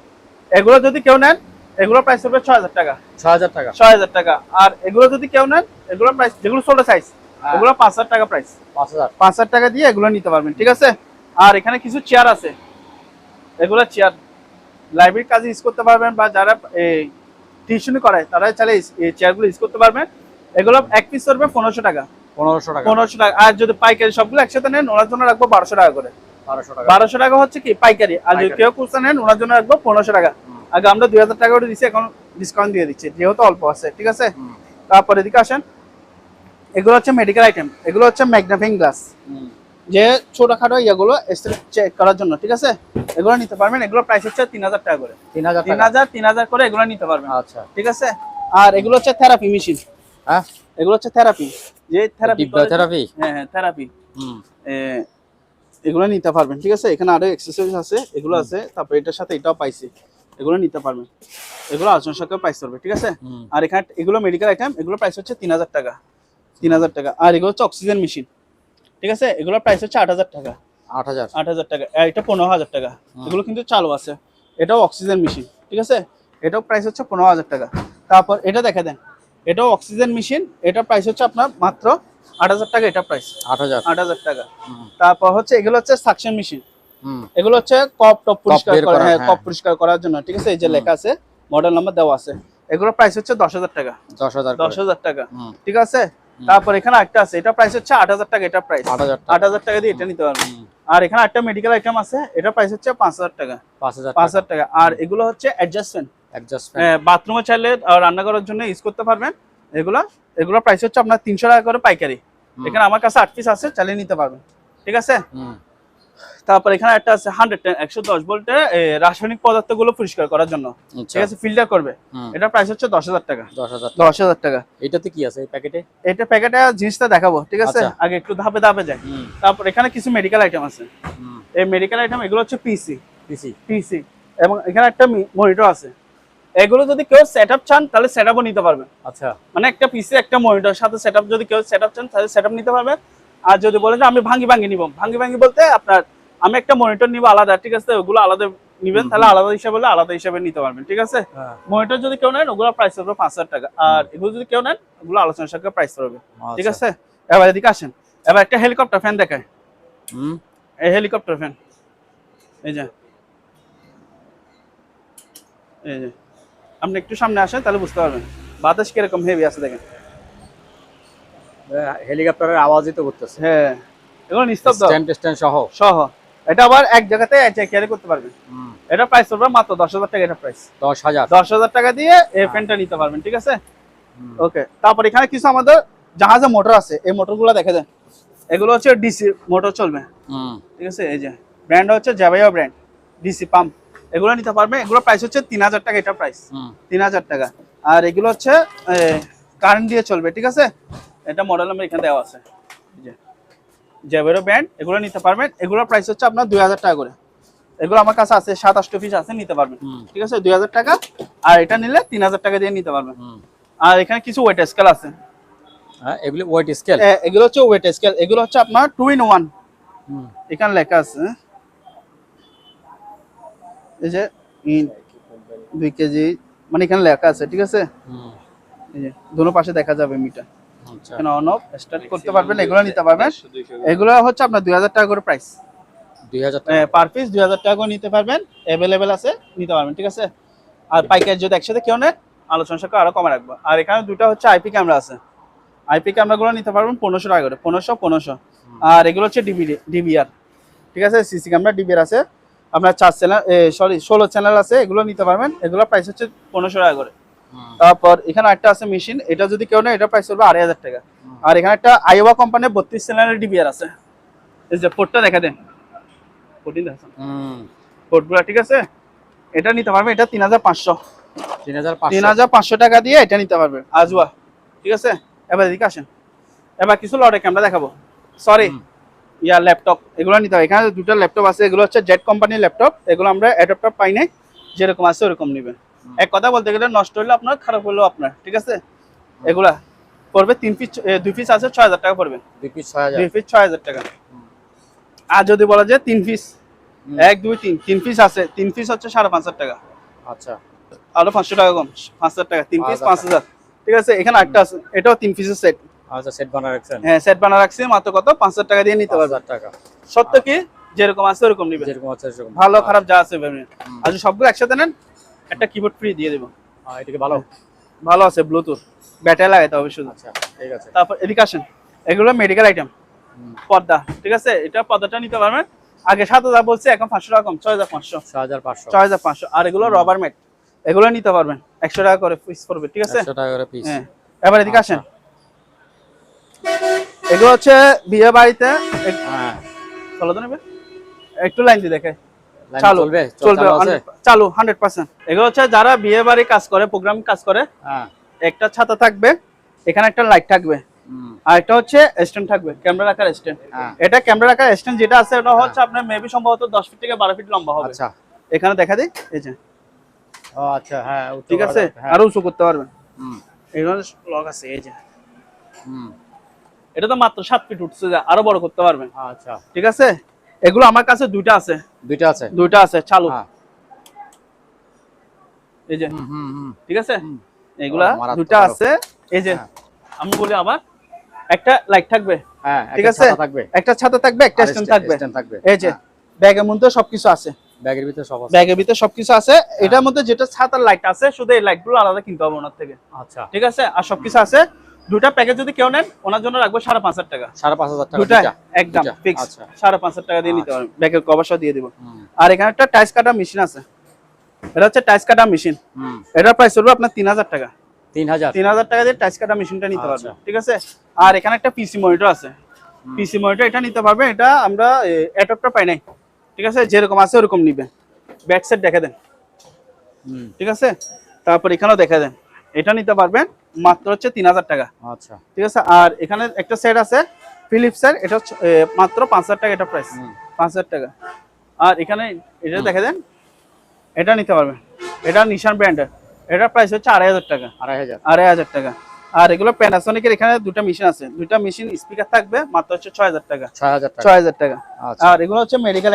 এগুলো যদি কেউ নেন, এগুলো প্রাইস পড়বে 6000 টাকা, 6000 টাকা, 6000 টাকা। আর এগুলো যদি কেউ নেন, এগুলো প্রাইস যেগুলো ছোট সাইজ, এগুলো 5000 টাকা প্রাইস, 5000 টাকা দিয়ে এগুলো নিতে পারবেন, ঠিক আছে। আর এখানে কিছু চেয়ার আছে, এগুলো চেয়ার লাইব্রেরির কাজে ইউজ করতে পারবেন, বা যারা এই টিউশনি করায় তারা চাইলে এই চেয়ারগুলো ইউজ করতে পারবেন। এগুলো এক পিস পড়বে 1500 টাকা, 1500 টাকা। আর যদি পাইকারি সবগুলো একসাথে নেন, ওনার জন্য রাখবো 1200 টাকা করে, 1200 টাকা হচ্ছে কি পাইকারি। আর যদি কেউ খুচরা নেন, ওনার জন্য রাখবো 1500 টাকা। আগে আমরা 2000 টাকা করে দিচ্ছি, এখন ডিসকাউন্ট দিয়ে দিচ্ছি যেহেতু অল্প আছে, ঠিক আছে। তারপর এদিকে আসেন, এগুলো হচ্ছে মেডিকেল আইটেম, এগুলো হচ্ছে ম্যাগনিফাইং গ্লাস, যে ছোটখাটো ইয়েগুলো চেক করার জন্য, ঠিক আছে। এগুলো নিতে পারবেন, এগুলো প্রাইস হচ্ছে 3000 টাকা করে, 3000 করে এগুলো নিতে পারবেন। আচ্ছা, ঠিক আছে। আর এগুলো হচ্ছে থেরাপি মেশিন, হ্যাঁ এগুলো হচ্ছে থেরাপি, যে থেরাপি, হ্যাঁ হ্যাঁ থেরাপি, এগুলো নিতে পারবেন, ঠিক আছে। এখানে আরো এক্সেসরিজ আছে, এগুলো আছে। তারপর এটার সাথে এটাও পাইছি, এগুলো নিতে পারবেন। এগুলো আলোচনা সাথে প্রাইস করবে, ঠিক আছে। আর এখানে এগুলো মেডিকেল আইটেম, এগুলো প্রাইস হচ্ছে 3000 টাকা, 3000 টাকা। আর এগুলো হচ্ছে অক্সিজেন মেশিন, ঠিক আছে। এগুলো প্রাইস হচ্ছে 8000 টাকা, 8000 টাকা। এটা 15000 টাকা। এগুলো কিন্তু চালু আছে, এটাও অক্সিজেন মেশিন, ঠিক আছে। এটাও প্রাইস হচ্ছে 15000 টাকা। তারপর এটা দেখা দেন, এটাও অক্সিজেন মেশিন, এটা প্রাইস হচ্ছে আপনার মাত্র 8000 টাকা, এটা প্রাইস 8000 টাকা। তারপর হচ্ছে এগুলো হচ্ছে সাকশন মেশিন, এগুলো হচ্ছে কপ টপ পরিষ্কার করা, হ্যাঁ কপ পরিষ্কার করার জন্য, ঠিক আছে। এই যে লেখা আছে, মডেল নাম্বার দেওয়া আছে। এগুলো প্রাইস হচ্ছে 10000 টাকা, 10000 টাকা, ঠিক আছে। তারপর এখানে একটা আছে, এটা প্রাইস হচ্ছে 8000 টাকা, এটা প্রাইস 8000 টাকা দিয়ে এটা নিতে পারবেন। আর এখানে একটা মেডিকেল আইটেম আছে, এটা প্রাইস হচ্ছে 5000 টাকা, 5000 টাকা। আর এগুলো হচ্ছে অ্যাডজাস্টমেন্ট, বাথরুমে চাইলে রান্না করার জন্য ইউজ করতে পারবেন। এগুলো প্রাইস হচ্ছে আপনার 300 টাকা করে পাইকারি। এখানে আমার কাছে 8 পিস আছে, চালিয়ে নিতে পারবেন, ঠিক আছে। তারপর এখানে একটা আছে 110 ভোল্টের রাসায়নিক পদার্থগুলো পরিষ্কার করার জন্য, ঠিক আছে, ফিল্টার করবে। এটা প্রাইস হচ্ছে 10000 টাকা, 10000 টাকা। এটাতে কি আছে এই প্যাকেটে? এটা প্যাকেটে জিনিসটা দেখাবো, ঠিক আছে। আগে একটু ধাপে ধাপে যাই। তারপর এখানে কিছু মেডিকেল আইটেম আছে, এই মেডিকেল আইটেম এগুলো হচ্ছে পিসি, এবং এখানে একটা মনিটর আছে। এগুলো যদি কেউ সেটআপ চান, তাহলে সেটআপও নিতে পারবেন। আচ্ছা, মানে একটা পিসি একটা মনিটর সাথে সেটআপ, যদি কেউ সেটআপ চান তাহলে সেটআপ নিতে পারবেন। আর যদি বলেন যে আমি ভাঙ্গি নিব, ভাঙ্গি বলতে আপনার আমি একটা মনিটর নিব আলাদা, ঠিক আছে, ওগুলো আলাদা নিবেন, তাহলে আলাদা হিসাবে হলে আলাদা হিসাবে নিতে পারবেন, ঠিক আছে। মনিটর যদি কেউ নেন, ওগুলো প্রাইস হবে 5000 টাকা। আর এগুলো যদি কেউ নেন, ওগুলো আলোচনার সাথে প্রাইস হবে, ঠিক আছে। এবার এদিকে আসেন, এবার একটা হেলিকপ্টার ফ্যান দেখায়। এই হেলিকপ্টার ফ্যান, এই যে আপনি একটু সামনে আসেন, তাহলে বুঝতে পারবেন বাতাস কিরকম হেভি আছে। দেখেন হেলিকপ্টারের আওয়াজই তো করতেছে। হ্যাঁ, এগুলো নিস্তব্ধ, স্ট্যান্ড সহ। এটা আবার এক জায়গাতে ক্যারি করতে পারবেন। এটা প্রাইস পড়বে মাত্র 10000 টাকা, এটা প্রাইস 10000 টাকা দিয়ে এই ফ্যানটা নিতে পারবেন, ঠিক আছে। ওকে, তারপর এখানে কিছু আমাদের জাহাজে মোটর আছে, এই মোটরগুলো দেখে দেন। এগুলো হচ্ছে ডিসি মোটর চলবে, ঠিক আছে। এই যে ব্র্যান্ড হচ্ছে জাভাইয়া ব্র্যান্ড, ডিসি পাম্প, এগুলো নিতে পারবেন। এগুলো প্রাইস হচ্ছে 3000 টাকা, এটা প্রাইস 3000 টাকা। আর এগুলো হচ্ছে কারেন্ট দিয়ে চলবে, ঠিক আছে। এটা মডেল নাম্বার এখানে দেওয়া আছে, জাভাইয়া ব্র্যান্ড, এগুলো নিতে পারবেন। এগুলোর প্রাইস হচ্ছে আপনার 2000 টাকা করে। এগুলো আমার কাছে আছে 7-8 পিস আছে, নিতে পারবেন, ঠিক আছে, 2000 টাকা। আর এটা নিলে 3000 টাকা দিয়ে নিতে পারবেন। আর এখানে কিছু ওয়েট স্কেল আছে, এগুলো ওয়েট স্কেল, এগুলো হচ্ছে ওয়েট স্কেল, এগুলো হচ্ছে আপনার 2 in 1। এখানে লেখা আছে, এই যে 2 কেজি, মানে এখানে লেখা আছে, ঠিক আছে। এই যে দুটো পাশে দেখা যাবে মিটার, এখানে অন অফ স্টার্ট করতে পারবেন। এগুলো নিতে পারবেন। এগুলো হচ্ছে আপনার 2000 টাকা করে প্রাইস, 2000 টাকা পার পিস, 2000 টাকা করে নিতে পারবেন। अवेलेबल আছে, নিতে পারবেন, ঠিক আছে। আর পাইকারি যদি একসাথে কেউ নেন, আলোচনা সাথে আরো কমে রাখবো। আর এখানে দুটো হচ্ছে আইপি ক্যামেরা আছে, আইপি ক্যামেরাগুলো নিতে পারবেন 1500 টাকা করে, 1500। আর এগুলো হচ্ছে ডিবিআর, ঠিক আছে, সিসি ক্যামেরা ডিবিআর আছে। আপনার 4 চ্যানেল, 16 চ্যানেল আছে, এগুলো নিতে পারবেন। এগুলো প্রাইস হচ্ছে 1500 টাকা করে, তারপর এখানে একটা আছে মেশিন, এটা যদি কেউ নেয় এটা প্রাইস হবে 2500 টাকা। আর এখানে একটা আইওয়া কোম্পানির 32 সিলিন্ডার ডিবিআর আছে, এই যে পোর্টটা দেখা দেন, পোর্টিং আছে পোর্টগুলো, ঠিক আছে। এটা নিতে পারবে, এটা 3500 3500 টাকা দিয়ে এটা নিতে পারবে আজওয়া, ঠিক আছে। এবার এদিকে আসেন, এবার কিছু লটে ক্যামেরা দেখাবো, সরি ল্যাপটপ, এগুলো নিতে হবে। এখানে দুটো ল্যাপটপ আছে, এগুলো হচ্ছে জেড কোম্পানির ল্যাপটপ, এগুলো আমরা অ্যাডাপ্টার পাই নাই, যেরকম আছে ওরকম নেবেন। এক কথা বলতে গেলে নষ্ট হলে আপনার, খারাপ হলেও আপনার, ঠিক আছে। এগুলা পড়বে 3 পিস 2 পিস আছে 6000 টাকা পড়বে, 2 পিস 6000 টাকা। আর যদি বলা যায় 3 পিস 1 2 3 3 পিস আছে, 3 পিস হচ্ছে 5500 টাকা। আচ্ছা, আরো 500 টাকা কম, 5000 টাকা, 3 পিস 5000, ঠিক আছে। এখানে একটা আছে, এটাও 3 পিসের সেট। আচ্ছা, সেট বানা রাখছেন? হ্যাঁ, সেট বানা রাখছি, মাত্র কত 5000 টাকা দিয়ে নিতে পারবে। 5000 টাকা। সত্য কি, যেরকম আছে ওরকম নিবে, যেরকম আছে সেরকম, ভালো খারাপ যা আছে ভাবে। আর যদি সবগুলো একসাথে নেন একটা কিবোর্ড ফ্রি দিয়ে দেব। এটা কি ভালো? ভালো আছে, ব্লুটুথ, ব্যাটারি লাগাইতে হবে শুধু। আচ্ছা, ঠিক আছে। তারপর এদিকে আসেন, এগুলো মেডিকেল আইটেম, পর্দা, ঠিক আছে। এটা পর্দাটা নিতে পারবেন, আগে 7000 বলছে, এখন 500 টাকা কম, 6500 6500। আর এগুলো রবার ম্যাট, এগুলো নিতে পারবেন 100 টাকা করে পিস পড়বে, ঠিক আছে, 100 টাকা করে পিস। হ্যাঁ, এবার এদিকে আসেন, এগুলো হচ্ছে বিয়ে বাড়িতে, হ্যাঁ চলো তো নেবে, একটু লাইন দিয়ে দেখে চালু চলবে, চালু 100%। এগুলো হচ্ছে যারা বিয়ে বাড়ি কাজ করে, প্রোগ্রাম কাজ করে, হ্যাঁ, একটা ছাতা থাকবে, এখানে একটা লাইট থাকবে, আর এটা হচ্ছে স্ট্যান্ড থাকবে, ক্যামেরা রাখার স্ট্যান্ড। এটা ক্যামেরা রাখার স্ট্যান্ড যেটা আছে ওটা হচ্ছে আপনার মেবি সম্ভবত 10 ফিট থেকে 12 ফিট লম্বা হবে। আচ্ছা, এখানে দেখা দিই, এই যে, ও আচ্ছা, হ্যাঁ ঠিক আছে, আরো উঁচু করতে পারবেন। এখানে লক আছে, এই যে, এটা তো মাত্র 7 ফিট উঠছে, আরো বড় করতে পারবেন। আচ্ছা, ঠিক আছে। এগুলো আমার কাছে দুইটা আছে চালু, এই যে, ঠিক আছে, এগুলা দুইটা আছে। এই যে আমি বলি আবার, একটা লাইট থাকবে, হ্যাঁ ঠিক আছে, একটা ছাতা থাকবে, একটা স্ট্যান্ড থাকবে। এই যে ব্যাগের মধ্যে সবকিছু আছে, ব্যাগের ভিতরে সবকিছু আছে। এটার মধ্যে যেটা ছাতার লাইট আছে, শুধু এই লাইটগুলো আলাদা কিনতে হবে ওনার থেকে। আচ্ছা, ঠিক আছে। আর সবকিছু আছে। দুটা প্যাকেজ যদি কেউ নেন ওনার জন্য রাখবো 5500 টাকা। 5500 টাকা দুটা একদম ফিক্স। 5500 টাকা দিয়ে নিতে পারবেন, ব্যাগের কভার সহ দিয়ে দেব। আর এখানে একটা টাইস কাটা মেশিন আছে, এটা হচ্ছে টাইস কাটা মেশিন, এটার প্রাইস হলো আপনার 3000 টাকা। 3000 টাকা দিয়ে টাইস কাটা মেশিনটা নিতে পারবেন, ঠিক আছে। আর এখানে একটা পিসি মনিটর আছে, পিসি মনিটর এটা নিতে পারবেন, এটা আমরা অ্যাডাপ্টার পাই নাই, ঠিক আছে, যেরকম আছে ওরকম নিবেন। ব্যাক সাইড দেখে দেন, ঠিক আছে। তারপর এখানেও দেখে দেন, এটা নিতে পারবেন মাত্র হচ্ছে 3000 টাকা। আচ্ছা, ঠিক আছে। আর এখানে একটা সেট আছে ফিলিপসের, এটা হচ্ছে মাত্র 5000 টাকা, এটা প্রাইস 5000 টাকা। আর এখানে এটা দেখে দেন, এটা নিতে পারবেন, এটা নিশান ব্র্যান্ডের, এটার প্রাইস হচ্ছে 2500 টাকা। 2500 টাকা। আর এগুলো প্যানাসোনিকের, এখানে দুটো মেশিন আছে, দুটো মেশিন স্পিকার থাকবে, মাত্র হচ্ছে 6000 টাকা। 6000 টাকা। আর এগুলো হচ্ছে মেডিকেল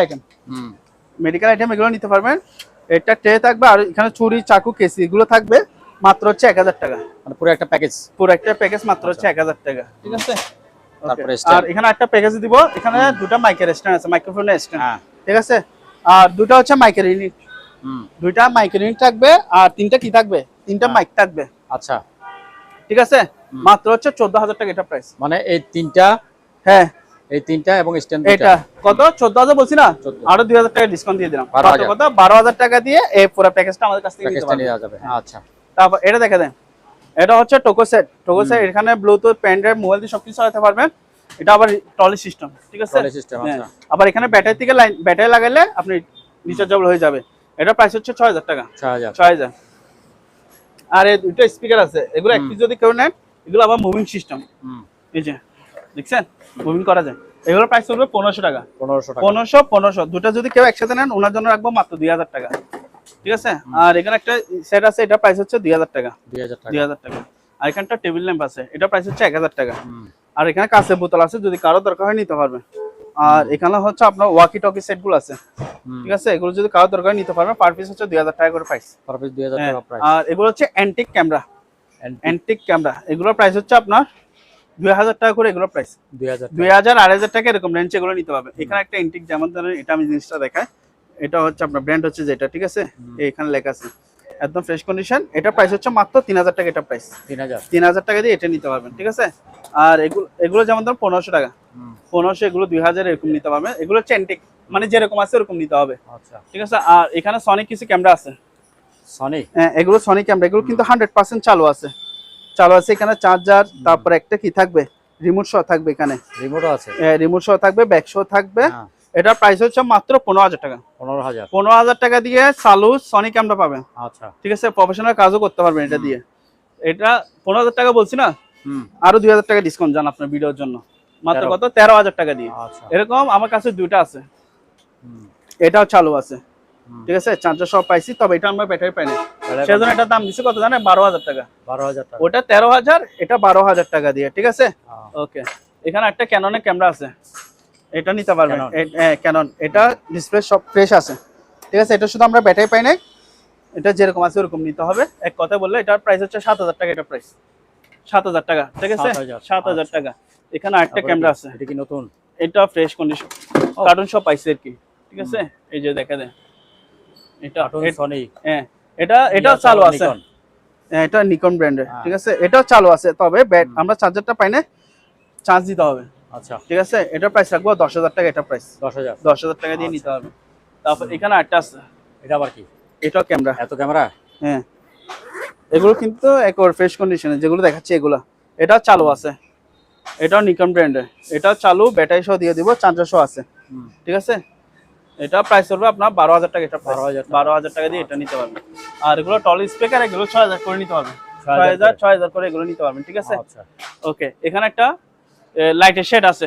আইটেম, এগুলো নিতে পারবেন। এটা ট্রে থাকবে, আর এখানে ছুরি চাকু কেসি এগুলো থাকবে, মাত্র হচ্ছে 1000 টাকা। মানে পুরো একটা প্যাকেজ মাত্র হচ্ছে 1000 টাকা, ঠিক আছে। আর এখানে একটা প্যাকেজ দিব, এখানে দুটো মাইকের স্ট্যান্ড আছে, মাইক্রোফোনের স্ট্যান্ড, ঠিক আছে। আর দুটো হচ্ছে মাইকের ইউনিট, দুইটা মাইকের ইউনিট থাকবে, আর তিনটা কি থাকবে, তিনটা মাইক থাকবে। আচ্ছা, ঠিক আছে। মাত্র হচ্ছে 14000 টাকা এটা প্রাইস। মানে এই তিনটা, হ্যাঁ এই তিনটা এবং স্ট্যান্ড এটা কত 14000 বলছি না, আরো 2000 টাকা ডিসকাউন্ট দিয়ে দিলাম, কত 12000 টাকা দিয়ে এই পুরো প্যাকেজটা আমাদের কাছ থেকে নিতে যাবে। আচ্ছা, তারপর এটা দেখে দেন, এটা হচ্ছে টোকো সেট, এখানে ব্লুটুথ, পেন ড্রাইভ, মোবাইল দিয়ে সবকিছু চালাতে পারবেন। এটা আবার টলি সিস্টেম, ঠিক আছে, আবার এখানে ব্যাটারি থেকে লাইন, ব্যাটারি লাগাইলে আপনি রিচার্জেবল হয়ে যাবে। এটা প্রাইস হচ্ছে 6000 টাকা। 6000। আর এই দুটো স্পিকার আছে, এগুলো এক পিস যদি কেউ নেন, এগুলো আবার মুভিং সিস্টেম, এই যে দেখছেন মুভিং করা যায়। এগুলো প্রাইস হবে 1500 টাকা। 1500 দুটো যদি কেউ একসাথে নেন ওনার জন্য রাখবো মাত্র 2000 টাকা, ঠিক আছে। আর এখানে একটা সেট আছে, এটা প্রাইস হচ্ছে 2000 টাকা। 2000 টাকা। আর এখানে একটা টেবিল ল্যাম্প আছে, এটা প্রাইস হচ্ছে 1000 টাকা। আর এখানে কাঁচের বোতল আছে, যদি কারো দরকার হয় নিতে পারবে। আর এখানে হচ্ছে আপনার ওয়াকি টকি সেটগুলো আছে, ঠিক আছে, এগুলো যদি কারো দরকার নিতে পারবে। পার পিস হচ্ছে 2000 টাকা করে প্রাইস, পার পিস 2000 টাকা প্রাইস। আর এগুলো হচ্ছে অ্যান্টিক ক্যামেরা, এগুলোর প্রাইস হচ্ছে আপনার 2000 টাকা করে, এগুলো প্রাইস 2000 2000 টাকা এরকম রেঞ্জ, এগুলো নিতে পারবে। এখানে একটা অ্যান্টিক, যেমন ধরেন এটা আমি জিনিসটা দেখাই, এটা হচ্ছে আপনার ব্র্যান্ড হচ্ছে যেটা, ঠিক আছে, এখানে লেখা আছে একদম ফ্রেশ কন্ডিশন, এটা প্রাইস হচ্ছে মাত্র 3000 টাকা, এটা প্রাইস 3000 টাকা দিয়ে এটা নিতে পারবেন, ঠিক আছে। আর এগুলো যেমন ধরুন 1500 টাকা, 1500, এগুলো 2000 এরকম নিতে পারবেন। এগুলো হচ্ছে অ্যান্টিক, মানে যেরকম আছে ওরকম নিতে হবে, আচ্ছা, ঠিক আছে। আর এখানে সনিক কিছু ক্যামেরা আছে, সনি এগুলো সনি ক্যামেরা, এগুলো কিন্তু 100% চালু আছে। এখানে চার্জার, তারপর একটা কি থাকবে, রিমোট সহ থাকবে এখানে। রিমোটও আছে। রিমোট সহ থাকবে, ব্যাক সহ থাকবে। এটার প্রাইস হচ্ছে মাত্র 15,000 টাকা। 15,000 টাকা দিয়ে চালু সনি ক্যামেরা পাবেন। আচ্ছা, ঠিক আছে, প্রফেশনাল কাজও করতে পারবেন এটা দিয়ে। এটা 15,000 টাকা বলছি না, আরো 2,000 টাকা ডিসকাউন্ট জান আপনার ভিডিওর জন্য। মাত্র কত, 13,000 টাকা দিয়ে। এরকম আমার কাছে দুইটা আছে, এটাও চালু আছে। ঠিক আছে, চার্জার সব পাইছি, তবে এটা আমরা ব্যাটারি পাই না, সেজন্য এটার দাম দিচ্ছে কত জানেন, 12,000 টাকা। 12,000 টাকা, ওটা 13,000, এটা 12,000 টাকা দিয়ে। ঠিক আছে, ওকে। এখানে একটা ক্যাননের ক্যামেরা আছে, এটা নিতে পারবেন। ক্যানন, এটা ডিসপ্লে সব ফ্রেশ আছে। ঠিক আছে, এটা শুধু আমরা ব্যাটারি পাই না, এটা যেরকম আছে ওরকম নিতে হবে। এক কথা বললে এটার প্রাইস হচ্ছে 7,000 টাকা। এটা প্রাইস 7,000 টাকা। ঠিক আছে, 7,000 টাকা। এখানে আরেকটা ক্যামেরা আছে, এটা কি নতুন? এটা ফ্রেশ কন্ডিশন, কার্টুন সব পাইছে আর কি। ঠিক আছে, এই যে দেখা দেন, এটা সনি। এটা চালু আছে। এটা নিকন ব্র্যান্ডের। ঠিক আছে, এটাও চালু আছে, তবে আমরা চার্জারটা পাই না, চার্জ দিতে হবে। আচ্ছা, ঠিক আছে, এটার প্রাইস রাখবো 10,000 টাকা। এটা প্রাইস 10,000 টাকা দিয়ে নিতে হবে। তারপর এখানে আরেকটা আছে, এটা আবার কি? এটাও ক্যামেরা। এত ক্যামেরা? হ্যাঁ, এগুলো কিন্তু একবার ফ্রেশ কন্ডিশনে যেগুলো দেখাচ্ছি এগুলো। এটা চালু আছে, এটাও নিকন ব্র্যান্ডের। এটা চালু, ব্যাটারি সহ দিয়ে দিব, চার্জার সহ আছে। ঠিক আছে, এটা প্রাইস করবে আপনার 12,000 টাকা। এটা 12,000 টাকা দিয়ে এটা নিতে পারবেন। আর এগুলো টল স্পিকার, এগুলো 6,000 করে নিতে পারবেন। 6,000 করে এগুলো নিতে পারবেন। ঠিক আছে, ওকে। এখানে একটা লাইটের শেড আছে,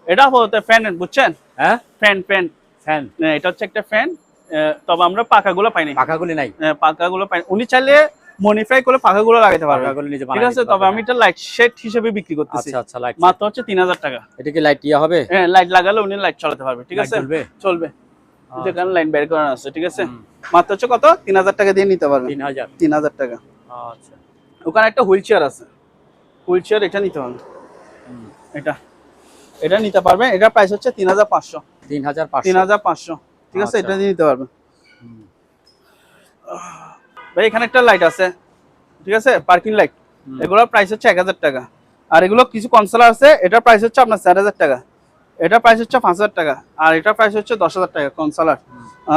এটা বলতে ফ্যান, বুঝছেন? হ্যাঁ, ফ্যান। এটা হচ্ছে একটা ফ্যান, তবে আমরা পাখাগুলো পাইনি। পাখাগুলি নাই, পাখাগুলো পাই। উনি চাইলে মডিফাই করে পাখাগুলো লাগাতে পারবে। ঠিক আছে, তবে আমি এটা লাইট শেড হিসেবে বিক্রি করতেছি। আচ্ছা, লাইট মাত্র হচ্ছে 3,000 টাকা। এটা কি লাইট ইয়া হবে? হ্যাঁ, লাইট লাগালে উনি লাইট চালাতে পারবে। ঠিক আছে, চলবে। যেখানে লাইন বের করানো আছে। ঠিক আছে, মাত্র হচ্ছে কত, 3,000 টাকা দিয়ে নিতে পারবেন। 3,000 টাকা। আচ্ছা, ওখানে একটা হুইল চেয়ার আছে, হুইল চেয়ার, এটা নিতে হবে। এটা নিতে পারবেন। এটার প্রাইস হচ্ছে 3,500। 3,500। ঠিক আছে, এটা দিয়ে নিতে পারবেন। ভাই এখানে একটা লাইট আছে, ঠিক আছে, পার্কিং লাইট। এগুলোর প্রাইস হচ্ছে 1,000 টাকা। আর এগুলো কিছু কনসোলার আছে, এটার প্রাইস হচ্ছে আপনার 4,000 টাকা। এটা প্রাইস হচ্ছে 5,000 টাকা। আর এটার প্রাইস হচ্ছে 10,000 টাকা কনসোলার।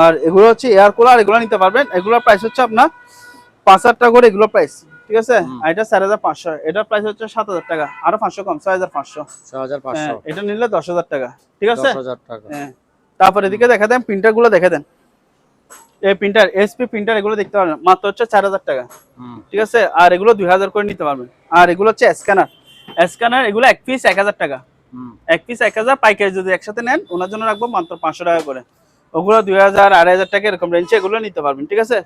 আর এগুলো হচ্ছে এয়ার কুলার, এগুলো নিতে পারবেন। এগুলোর প্রাইস হচ্ছে আপনার 5,000 টাকা করে এগুলো প্রাইস। ঠিক আছে, আর এটা 4,500। এটার প্রাইস হচ্ছে 7,000 টাকা, আরো 500 কম, 6,500। এটা নিলে 10,000 টাকা। ঠিক আছে, 10,000 টাকা। হ্যাঁ। তারপর এদিকে দেখা দেন, প্রিন্টার গুলো দেখে দেন। এই প্রিন্টার, এসপি প্রিন্টার, এগুলো দেখতে পারবেন, মাত্র হচ্ছে 4,000 টাকা। ঠিক আছে, আর এগুলো 2,000 করে নিতে পারবেন। আর এগুলো হচ্ছে স্ক্যানার, এগুলো এক পিস 1,000 টাকা। এক পিস 1,000, পাইকারি যদি একসাথে নেন ওনার জন্য রাখবো মাত্র 500 টাকা করে। ওগুলো 2,000, 2,500 টাকা এরকম রেঞ্জে এগুলো নিতে পারবেন। ঠিক আছে,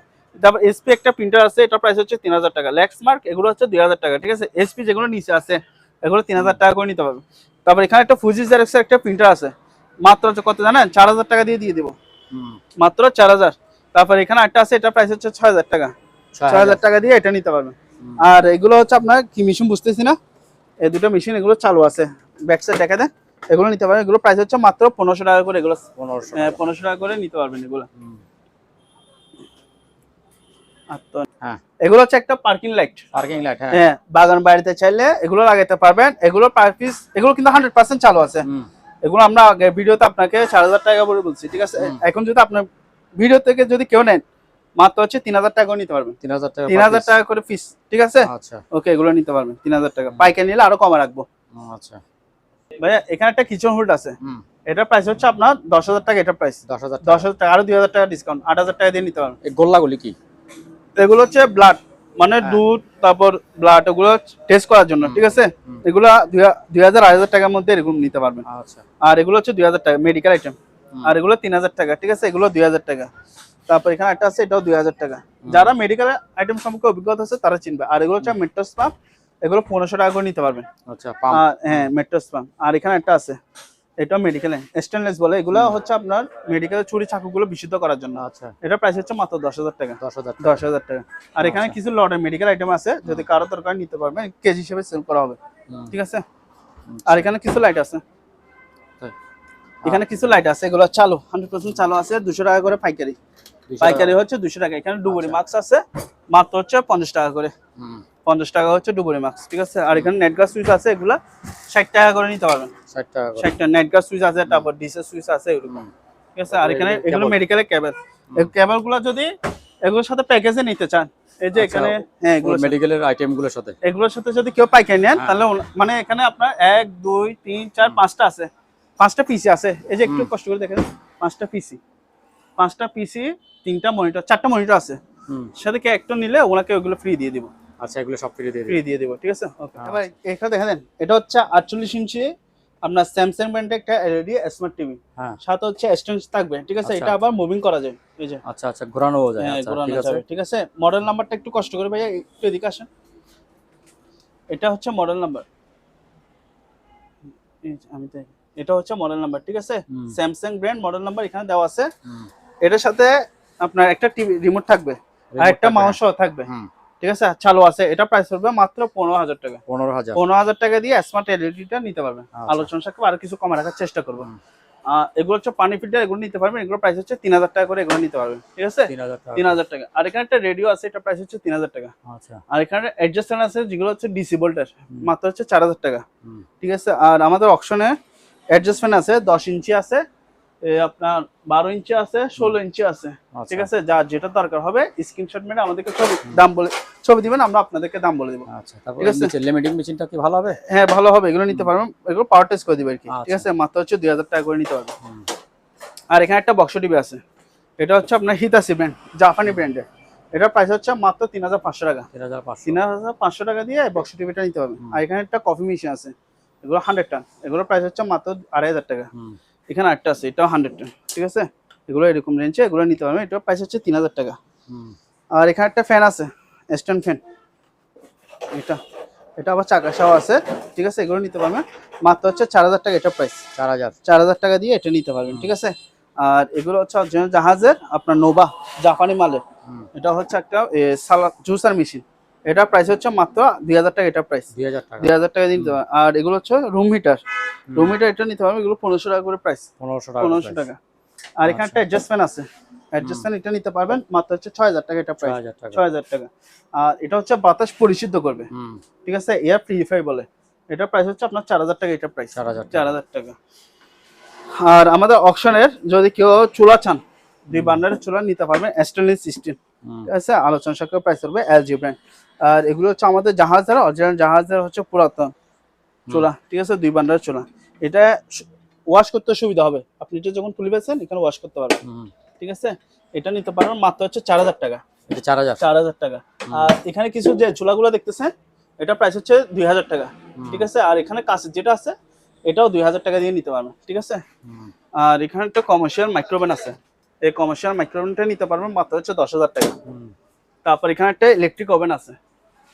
তারপর এসপি একটা প্রিন্টার আছে, এটা প্রাইস হচ্ছে 3,000 টাকা। লেক্সমার্ক, এগুলো হচ্ছে 2,000 টাকা। ঠিক আছে, এসপি যেগুলো নিচে আছে এগুলো 3,000 টাকা করে নিতে পারবেন। তারপর এখানে একটা ফুজি জেরক্সের একটা প্রিন্টার আছে, মাত্র হচ্ছে কত জানেন, 4,000 টাকা দিয়ে দিব, মাত্র 4,000। তারপর এখানে একটা আছে, এটা প্রাইস হচ্ছে 6,000 টাকা। 6,000 টাকা দিয়ে এটা নিতে পারবেন। আর এগুলো হচ্ছে আপনার কি মেশিন বুঝতেছি না, এই দুটো মেশিন এগুলো চালু আছে, ব্যাক সাইড দেখা দেন, এগুলো নিতে পারবেন। এগুলো প্রাইস হচ্ছে মাত্র 1,500 টাকা করে। এগুলো 1,500 টাকা করে নিতে পারবেন এগুলো। এগুলো হচ্ছে একটা পার্কিং লাইট। হ্যাঁ, বাগান বাড়িতে চাইলে এগুলো লাগাতে পারবেন। এগুলো পার পিস, এগুলো কিন্তু 100% চালু আছে। এগুলো আমরা আগে ভিডিওতে আপনাকে 4,000 টাকা করে বলছি। ঠিক আছে, এখন যদি আপনার ভিডিও থেকে যদি কেউ নেন, মাত্র হচ্ছে 3,000 টাকা করে নিতে পারবেন। 3,000 টাকা করে পিস। ঠিক আছে, ওকে, এগুলো নিতে পারবেন 3,000 টাকা। পাইকারি নিলে আরো কমে রাখবো। আচ্ছা ভাইয়া, এখানে একটা কিচেন হোল্ড আছে, এটার প্রাইস হচ্ছে আপনার 10,000 টাকা। এটা প্রাইস 10,000 টাকা, আরো 2,000 টাকা ডিসকাউন্ট, 8,000 টাকা দিয়ে নিতে পারবেন। এই গোল্লাগুলি কি? এগুলো হচ্ছে ব্লাড, মানে দুধ, তারপর ব্লাড, ওগুলো টেস্ট করার জন্য। ঠিক আছে, এগুলো 2,000, 2,500 টাকার মধ্যে এরকম নিতে পারবেন। আর এগুলো হচ্ছে 2,000 টাকা মেডিকেল আইটেম। আর এগুলো 3,000 টাকা। ঠিক আছে, এগুলো 2,000 টাকা। তারপর এখানে একটা আছে, এটাও 2,000 টাকা। যারা মেডিকেল আইটেম সম্পর্কে অভিজ্ঞতা আছে তারা চিনবে। আর এগুলো হচ্ছে মেট্রোস পাম্প, এগুলো 1,500 টাকা করে নিতে পারবেন। আচ্ছা, হ্যাঁ, মেট্রোস পাম্প। আর এখানে একটা আছে, এটা মেডিকেল স্টেনলেস বলে, এগুলো হচ্ছে আপনার মেডিকেলের ছুরি চাকুগুলো বিশুদ্ধ করার জন্য। আচ্ছা, এটা প্রাইস হচ্ছে মাত্র 10,000 টাকা। 10,000 টাকা। আর এখানে কিছু লটের মেডিকেল আইটেম আছে, যদি কারো দরকার নিতে পারবেন, কেজি হিসেবে সেল করা হবে। ঠিক আছে, আর এখানে কিছু লাইট আছে, এখানে কিছু লাইট আছে, এগুলো চালু, 100% চালু আছে। 200 টাকা করে পাইকারি, পাইকারি হচ্ছে 200 টাকা। এখানে ডুবুরি মাস্ক আছে, মাত্র হচ্ছে 50 টাকা করে। 50 টাকা হচ্ছে ডুবুরি মাস্ক। ঠিক আছে, আর এখানে নেট গ্যাস সুইচ আছে, এগুলা 60 টাকা করে নিতে পারবেন। 60 টাকা নেট গ্যাস সুইচ আছে, তারপর ডিসের সুইচ আছে এরকম। ঠিক আছে, আর এখানে এগুলো মেডিকেলের কেবল। এই কেবল গুলো যদি এগুলোর সাথে প্যাকেজে নিতে চান, এই যে এখানে হ্যাঁ এগুলো মেডিকেলের আইটেমগুলোর সাথে, এগুলোর সাথে যদি কেউ পাইকারি নেন তাহলে মানে এখানে আপনার 1 2 3 4 5টা আছে, 5টা পিসি আছে। এই যে একটু কষ্ট করে দেখেন, 5টা পিসি, 5টা পিসি, 3টা মনিটর, 4টা মনিটর আছে। সাথে কে একটা নিলে ওনাকে ওগুলো ফ্রি দিয়ে দিব। আচ্ছা, এগুলো সব ফ্রি দিয়ে দিব, ঠিক আছে। ওকে, এবার এটা দেখেন দেন, এটা হচ্ছে 48 ইঞ্চি আপনার স্যামসাং ব্র্যান্ডের একটা এলইডি স্মার্ট টিভি, হ্যাঁ, সাথে হচ্ছে এক্সটেনশন থাকবে, ঠিক আছে। আচ্ছা। এটা আবার মুভিং করা যায়, এই যে আচ্ছা আচ্ছা, ঘোরানো যায়। হ্যাঁ, আচ্ছা, ঘোরানো ঠিক আছে, যাবে, ঠিক আছে। মডেল নাম্বারটা একটু কষ্ট করে ভাইয়া একটু এদিকে আসেন। এটা হচ্ছে মডেল নাম্বার, আমি তাই, এটা হচ্ছে মডেল নাম্বার, ঠিক আছে। স্যামসাং ব্র্যান্ড মডেল নাম্বার এখানে দেওয়া আছে। এটার সাথে আপনার একটা টিভি রিমোট থাকবে আর একটা মাউস থাকবে, ঠিক আছে, চালু আছে। এটা প্রাইস পড়বে মাত্র 15,000 টাকা। 15,000 টাকা দিয়ে স্মার্ট এলইডিটা নিতে পারবেন। আলোচনা সাপেক্ষে আরো কিছু কমে রাখার চেষ্টা করব। এগুলো হচ্ছে পানি ফিল্টার, এগুলো নিতে পারবেন। এগুলো প্রাইস হচ্ছে 3,000 টাকা করে, এগুলো নিতে পারবেন, ঠিক আছে। 3,000 টাকা। আর এখানে একটা রেডিও আছে, এটা প্রাইস হচ্ছে 3,000 টাকা। আচ্ছা, আর এখানে অ্যাডজাস্ট ফ্যান আছে যেগুলো হচ্ছে ডিসি ভোল্টেজ, মাত্র হচ্ছে 4,000 টাকা, ঠিক আছে। আর আমাদের অপশনে অ্যাডজাস্ট ফ্যান আছে 10 ইঞ্চি আছে, আপনার 12 ইঞ্চি আছে, 16 ইঞ্চি আছে, ঠিক আছে। যার যেটা দরকার হবে স্ক্রিনশট মেরে আমাদেরকে ছবি দিবেন, আমরা আপনাদেরকে দাম বলে দেব। আচ্ছা, তারপর নিচে লিমিটিং মেশিনটা কি ভালো হবে? হ্যাঁ, ভালো হবে, এগুলো নিতে পারবেন। এগুলো পাওয়ার টেস্ট করে দিবে আর কি, ঠিক আছে। মাত্র হচ্ছে 2,000 টাকা করে নিতে পারবেন। আর এখানে একটা বক্স টিভি আছে, এটা হচ্ছে আপনার হিতাসি ব্র্যান্ড, জাপানি ব্র্যান্ডের। এটার প্রাইস হচ্ছে মাত্র 3,500 টাকা। 3,500 টাকা দিয়ে বক্স টিভিটা নিতে পারবেন। আর এখানে একটা কফি মেশিন আছে, এগুলো 100 টান, এগুলোর প্রাইস হচ্ছে মাত্র 2,500 টাকা। এখানে একটা আছে, এটাও 100 টান, ঠিক আছে। এগুলো এরকম রেঞ্জে, এগুলো নিতে পারবেন। এটার প্রাইস হচ্ছে 3,000 টাকা। আর এখানে একটা ফ্যান আছে, স্ট্যান্ড ফ্যান, এটা আবার চাকা সহ আছে, ঠিক আছে। এগুলো নিতে পারবেন মাত্র হচ্ছে 4,000 টাকা। এটা প্রাইস 4,000 টাকা দিয়ে এটা নিতে পারবেন, ঠিক আছে। আর এগুলো হচ্ছে জাহাজের আপনার নোভা জাপানি মালের, এটা হচ্ছে একটা জুসার মেশিন, এটা প্রাইস হচ্ছে মাত্র 2,000 টাকা। এটা প্রাইস 2,000 টাকা দিয়ে নিতে পারবেন। আর এগুলো হচ্ছে রুম হিটার, এটা নিতে পারবেন। এগুলো 1,500 টাকা করে প্রাইস, 1,500 টাকা। আর এখানে একটা অ্যাডজাস্ট ফ্যান আছে, অ্যাডজাস্ট ফ্যান এটা নিতে পারবেন মাত্র হচ্ছে 6,000 টাকা। এটা প্রাইস 6,000 টাকা। আর এটা হচ্ছে বাতাস পরিশুদ্ধ করবে, ঠিক আছে, এয়ার পিউরিফাই বলে। এটা প্রাইস হচ্ছে আপনার 4,000 টাকা। এটা প্রাইস 4,000 টাকা। আর আমাদের অপশনের যদি কেউ চুলা চান, 2 বার্নারের চুলা নিতে পারবেন, স্টেনলেস স্টিল, ঠিক আছে। আলোচনা সাপেক্ষে প্রাইস করবে এলজি ব্র্যান্ড। আর এগুলো হচ্ছে আমাদের জাহাজের অরিজিনাল, জাহাজের হচ্ছে পুরাতন চুলা, ঠিক আছে, 2 বার্নারের চুলা। এটা ওয়াশ করতে সুবিধা হবে, আপনি এটা যখন তুলে বেছেন এখানে ওয়াশ করতে পারবেন, ঠিক আছে। এটা নিতে পারবেন মাত্র হচ্ছে 4,000 টাকা। 4,000 টাকা। আর এখানে কিছু যে চুলাগুলো দেখতেছেন, এটা প্রাইস হচ্ছে 2,000 টাকা, ঠিক আছে। আর এখানে কাছে যেটা আছে এটাও 2,000 টাকা দিয়ে নিতে পারবেন, ঠিক আছে। আর এখানে একটা কমার্শিয়াল মাইক্রোওভেন আছে, এই কমার্শিয়াল মাইক্রোওভেনটা নিতে পারবেন মাত্র হচ্ছে 10,000 টাকা। তারপর এখানে একটা ইলেকট্রিক ওভেন আছে,